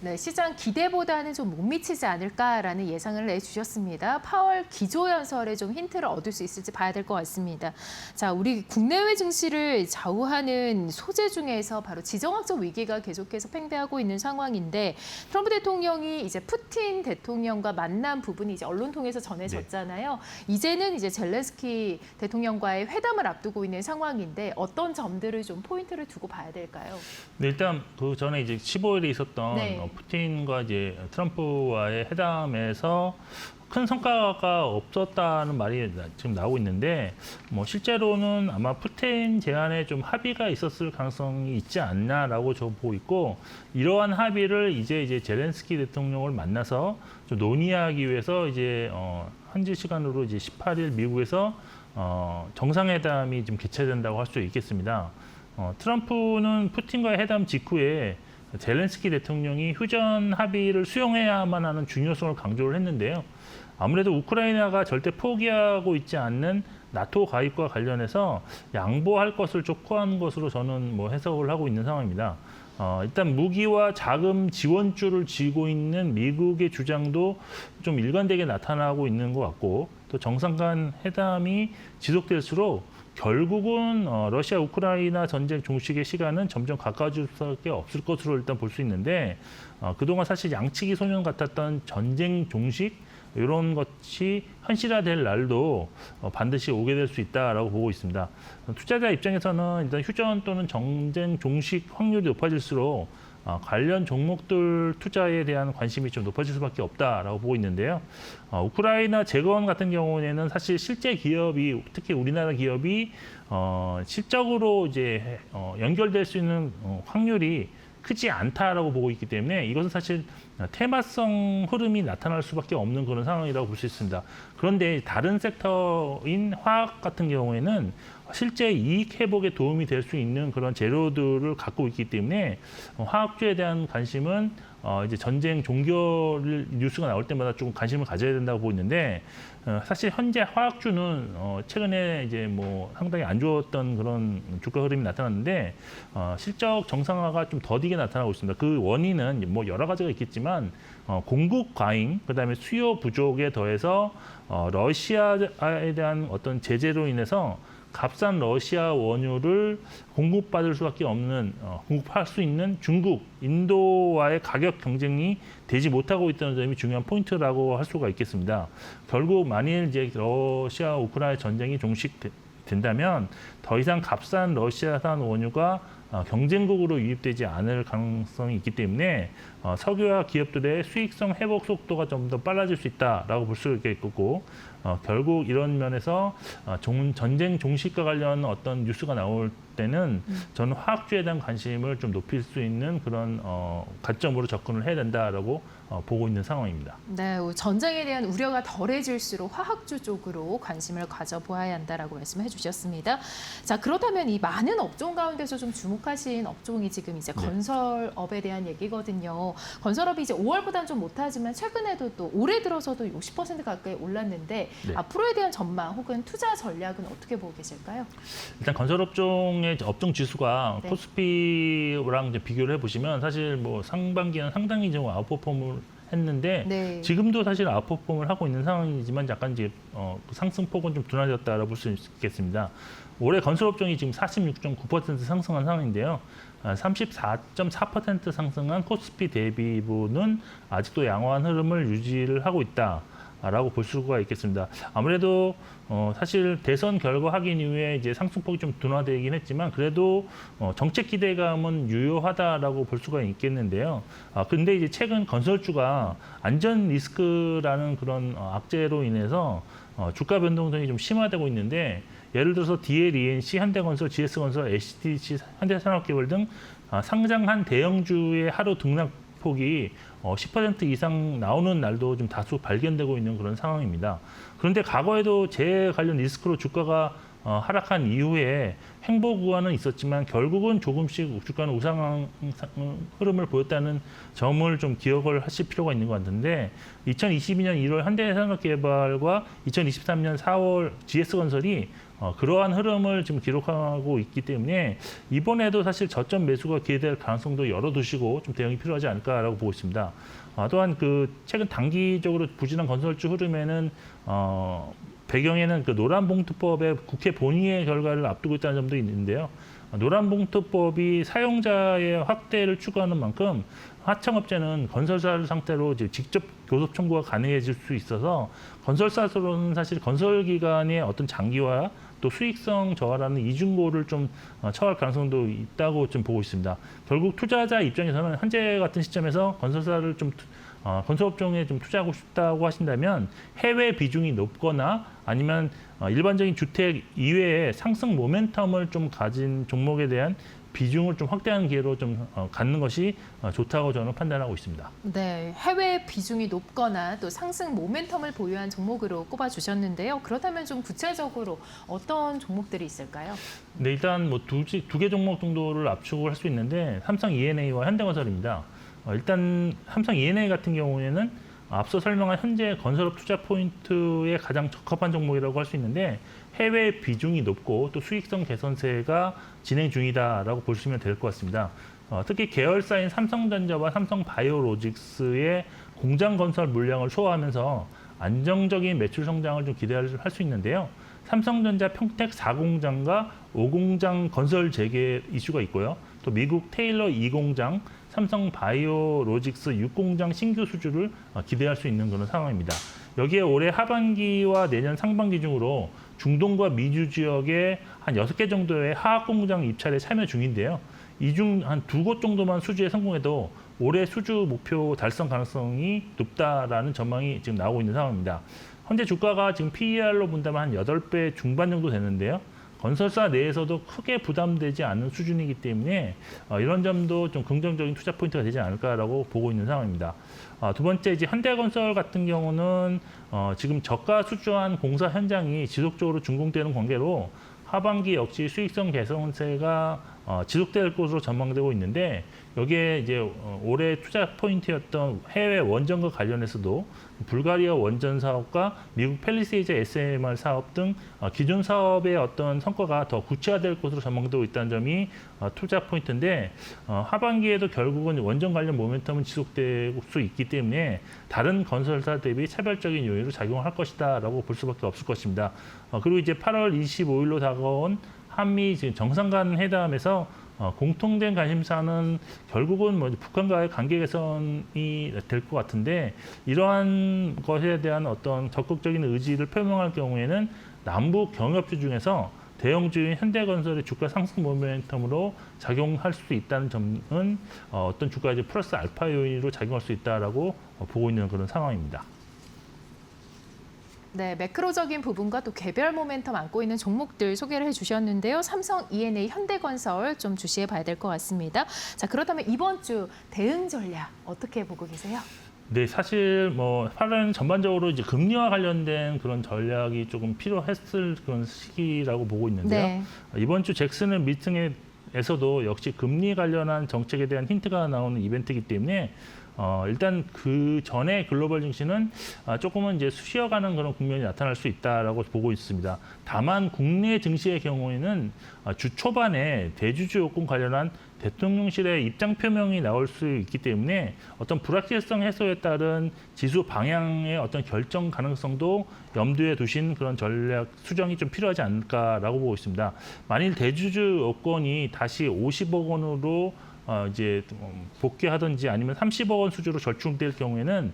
네, 시장 기대보다는 좀 못 미치지 않을까라는 예상을 내주셨습니다. 파월 기조연설에 좀 힌트를 얻을 수 있을지 봐야 될 것 같습니다. 자, 우리 국내외 증시를 좌우하는 소재 중에서 바로 지정학적 위기가 계속해서 팽배하고 있는 상황인데 트럼프 대통령이 이제 푸틴 대통령과 만난 부분이 이제 언론 통해서 전해졌잖아요. 이제는 이제 젤렌스키 대통령과의 회담을 앞두고 있는 상황인데 어떤 점들을 좀 포인트를 두고 봐야 될까요? 네, 일단 그 전에 이제 15일에 있었던 푸틴과 이제 트럼프와의 회담에서 큰 성과가 없었다는 말이 지금 나오고 있는데 뭐 실제로는 아마 푸틴 제안에 좀 합의가 있었을 가능성이 있지 않나라고 저 보고 있고 이러한 합의를 이제 젤렌스키 대통령을 만나서 좀 논의하기 위해서 이제 현지 시간으로 이제 18일 미국에서 정상회담이 좀 개최된다고 할 수 있겠습니다. 트럼프는 푸틴과의 회담 직후에 젤렌스키 대통령이 휴전 합의를 수용해야만 하는 중요성을 강조를 했는데요. 아무래도 우크라이나가 절대 포기하고 있지 않는 나토 가입과 관련해서 양보할 것을 촉구한 것으로 저는 뭐 해석을 하고 있는 상황입니다. 일단 무기와 자금 지원줄을 쥐고 있는 미국의 주장도 좀 일관되게 나타나고 있는 것 같고 또 정상 간 회담이 지속될수록 결국은 러시아 우크라이나 전쟁 종식의 시간은 점점 가까워질 수밖에 없을 것으로 일단 볼 수 있는데 그동안 사실 양치기 소년 같았던 전쟁 종식 이런 것이 현실화될 날도 반드시 오게 될 수 있다라고 보고 있습니다. 투자자 입장에서는 일단 휴전 또는 전쟁 종식 확률이 높아질수록 관련 종목들 투자에 대한 관심이 좀 높아질 수밖에 없다라고 보고 있는데요. 우크라이나 재건 같은 경우에는 사실 실제 기업이 특히 우리나라 기업이 실적으로 이제 연결될 수 있는 확률이 크지 않다라고 보고 있기 때문에 이것은 사실 테마성 흐름이 나타날 수밖에 없는 그런 상황이라고 볼 수 있습니다. 그런데 다른 섹터인 화학 같은 경우에는 실제 이익 회복에 도움이 될 수 있는 그런 재료들을 갖고 있기 때문에 화학주에 대한 관심은 이제 전쟁 종결 뉴스가 나올 때마다 좀 관심을 가져야 된다고 보고 있는데 사실 현재 화학주는 최근에 이제 뭐 상당히 안 좋았던 그런 주가 흐름이 나타났는데 실적 정상화가 좀 더디게 나타나고 있습니다. 그 원인은 뭐 여러 가지가 있겠지만 공급 과잉, 그다음에 수요 부족에 더해서 러시아에 대한 어떤 제재로 인해서 값싼 러시아 원유를 공급받을 수밖에 없는 공급할 수 있는 중국, 인도와의 가격 경쟁이 되지 못하고 있다는 점이 중요한 포인트라고 할 수가 있겠습니다. 결국 만일 이제 러시아 우크라이나 전쟁이 종식된다면 더 이상 값싼 러시아산 원유가 경쟁국으로 유입되지 않을 가능성이 있기 때문에 석유화 기업들의 수익성 회복 속도가 좀 더 빨라질 수 있다라고 볼 수 있겠고 결국 이런 면에서 전쟁 종식과 관련 어떤 뉴스가 나올 때는 저는 화학주에 대한 관심을 좀 높일 수 있는 그런 관점으로 접근을 해야 된다라고 보고 있는 상황입니다. 네, 전쟁에 대한 우려가 덜해질수록 화학주 쪽으로 관심을 가져보아야 한다라고 말씀해 주셨습니다. 자, 그렇다면 이 많은 업종 가운데서 좀 주목하신 업종이 지금 이제 건설업에 대한 얘기거든요. 건설업이 이제 5월보다는 좀 못하지만 최근에도 또 올해 들어서도 60% 가까이 올랐는데 앞으로에 대한 전망 혹은 투자 전략은 어떻게 보고 계실까요? 일단 건설업종의 업종 지수가 코스피랑 이제 비교를 해보시면 사실 뭐 상반기에는 상당히 좀 아웃퍼폼을 했는데 지금도 사실 아웃퍼폼을 하고 있는 상황이지만 약간 이제 상승폭은 좀 둔화되었다라고 볼 수 있겠습니다. 올해 건설업종이 지금 46.9% 상승한 상황인데요. 34.4% 상승한 코스피 대비분은 아직도 양호한 흐름을 유지를 하고 있다라고 볼 수가 있겠습니다. 아무래도 사실 대선 결과 확인 이후에 이제 상승폭이 좀 둔화되긴 했지만 그래도 정책 기대감은 유효하다라고 볼 수가 있겠는데요. 근데 이제 최근 건설주가 안전 리스크라는 그런 악재로 인해서 주가 변동성이 좀 심화되고 있는데 예를 들어서 DL, ENC, 현대건설, GS건설, HTC, 현대산업개발 등 상장한 대형주의 하루 등락폭이 10% 이상 나오는 날도 좀 다수 발견되고 있는 그런 상황입니다. 그런데 과거에도 재해 관련 리스크로 주가가 하락한 이후에 횡보 구간은 있었지만 결국은 조금씩 주가는 우상 흐름을 보였다는 점을 좀 기억을 하실 필요가 있는 것 같은데 2022년 1월 현대산업개발과 2023년 4월 GS건설이 그러한 흐름을 지금 기록하고 있기 때문에 이번에도 사실 저점 매수가 기회될 가능성도 열어두시고 좀 대응이 필요하지 않을까라고 보고 있습니다. 또한 그 최근 단기적으로 부진한 건설주 흐름에는 배경에는 그 노란봉투법의 국회 본회의 결과를 앞두고 있다는 점도 있는데요. 노란봉투법이 사용자의 확대를 추구하는 만큼 하청업체는 건설사를 상대로 이제 직접 교섭 청구가 가능해질 수 있어서 건설사로는 사실 건설기간의 어떤 장기화 또 수익성 저하라는 이중고를 좀 처할 가능성도 있다고 좀 보고 있습니다. 결국 투자자 입장에서는 현재 같은 시점에서 건설사를 좀 건설업종에 좀 투자하고 싶다고 하신다면 해외 비중이 높거나 아니면 일반적인 주택 이외에 상승 모멘텀을 좀 가진 종목에 대한 비중을 좀 확대하는 기회로 좀 갖는 것이 좋다고 저는 판단하고 있습니다. 네, 해외 비중이 높거나 또 상승 모멘텀을 보유한 종목으로 꼽아주셨는데요. 그렇다면 좀 구체적으로 어떤 종목들이 있을까요? 네, 일단 뭐 두 개 종목 정도를 압축을 할 수 있는데 삼성 E&A와 현대건설입니다. 일단 삼성 E&A 같은 경우에는 앞서 설명한 현재 건설업 투자 포인트에 가장 적합한 종목이라고 할 수 있는데 해외 비중이 높고 또 수익성 개선세가 진행 중이다라고 보시면 될 것 같습니다. 특히 계열사인 삼성전자와 삼성바이오로직스의 공장 건설 물량을 소화하면서 안정적인 매출 성장을 좀 기대할 수 있는데요. 삼성전자 평택 4공장과 5공장 건설 재개 이슈가 있고요. 또 미국 테일러 2공장, 삼성 바이오로직스 6공장 신규 수주를 기대할 수 있는 그런 상황입니다. 여기에 올해 하반기와 내년 상반기 중으로 중동과 미주 지역에 한 6개 정도의 화학 공장 입찰에 참여 중인데요. 이 중 한 2곳 정도만 수주에 성공해도 올해 수주 목표 달성 가능성이 높다라는 전망이 지금 나오고 있는 상황입니다. 현재 주가가 지금 PER로 본다면 한 8배 중반 정도 되는데요. 건설사 내에서도 크게 부담되지 않는 수준이기 때문에 이런 점도 좀 긍정적인 투자 포인트가 되지 않을까라고 보고 있는 상황입니다. 두 번째, 이제 현대건설 같은 경우는 지금 저가 수주한 공사 현장이 지속적으로 준공되는 관계로 하반기 역시 수익성 개선세가 지속될 것으로 전망되고 있는데 여기에 이제 올해 투자 포인트였던 해외 원전과 관련해서도 불가리아 원전 사업과 미국 팰리세이드 SMR 사업 등 기존 사업의 어떤 성과가 더 구체화될 것으로 전망되고 있다는 점이 투자 포인트인데 하반기에도 결국은 원전 관련 모멘텀은 지속될 수 있기 때문에 다른 건설사 대비 차별적인 요인으로 작용할 것이다라고 볼 수밖에 없을 것입니다. 그리고 이제 8월 25일로 다가온 한미 지금 정상간 회담에서 공통된 관심사는 결국은 뭐 북한과의 관계 개선이 될 것 같은데 이러한 것에 대한 어떤 적극적인 의지를 표명할 경우에는 남북 경협주 중에서 대형주인 현대건설의 주가 상승 모멘텀으로 작용할 수 있다는 점은 어떤 주가 이제 플러스 알파 요인으로 작용할 수 있다라고 보고 있는 그런 상황입니다. 네, 매크로적인 부분과 또 개별 모멘텀 안고 있는 종목들 소개를 해주셨는데요. 삼성, ENA, 현대건설 좀 주시해 봐야 될 것 같습니다. 자, 그렇다면 이번 주 대응 전략 어떻게 보고 계세요? 네, 사실 뭐 8월은 전반적으로 이제 금리와 관련된 그런 전략이 조금 필요했을 그런 시기라고 보고 있는데요. 네. 이번 주 잭슨 미팅에서도 역시 금리 관련한 정책에 대한 힌트가 나오는 이벤트이기 때문에 일단 그 전에 글로벌 증시는 조금은 이제 쉬어가는 그런 국면이 나타날 수 있다라고 보고 있습니다. 다만 국내 증시의 경우에는 주 초반에 대주주 요건 관련한 대통령실의 입장 표명이 나올 수 있기 때문에 어떤 불확실성 해소에 따른 지수 방향의 어떤 결정 가능성도 염두에 두신 그런 전략 수정이 좀 필요하지 않을까라고 보고 있습니다. 만일 대주주 요건이 다시 50억 원으로 이제 복귀하든지 아니면 30억 원 수주로 절충될 경우에는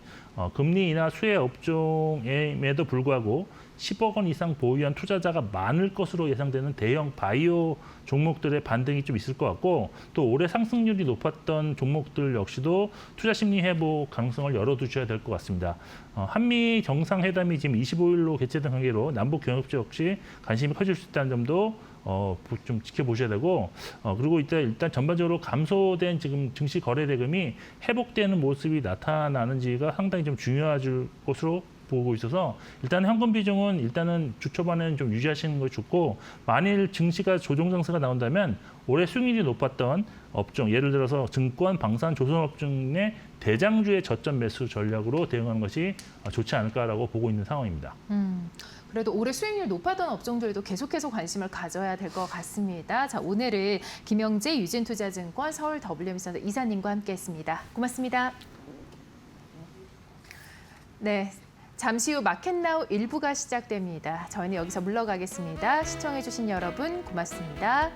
금리 인하 수혜 업종임에도 불구하고 10억 원 이상 보유한 투자자가 많을 것으로 예상되는 대형 바이오 종목들의 반등이 좀 있을 것 같고 또 올해 상승률이 높았던 종목들 역시도 투자 심리 회복 가능성을 열어두셔야 될 것 같습니다. 한미 정상회담이 지금 25일로 개최된 관계로 남북 경협주 역시 관심이 커질 수 있다는 점도 좀 지켜보셔야 되고 그리고 일단 전반적으로 감소된 지금 증시 거래 대금이 회복되는 모습이 나타나는지가 상당히 좀 중요할 것으로 보고 있어서 일단 현금 비중은 일단은 주 초반에는 좀 유지하시는 게 좋고 만일 증시가 조정 장세가 나온다면 올해 수익률이 높았던 업종 예를 들어서 증권, 방산, 조선업종 내 대장주의 저점 매수 전략으로 대응하는 것이 좋지 않을까라고 보고 있는 상황입니다. 그래도 올해 수익률 높았던 업종들도 계속해서 관심을 가져야 될 것 같습니다. 자, 오늘은 김영재 유진투자증권 서울 WM센터 이사님과 함께했습니다. 고맙습니다. 네, 잠시 후 마켓나우 1부가 시작됩니다. 저희는 여기서 물러가겠습니다. 시청해주신 여러분 고맙습니다.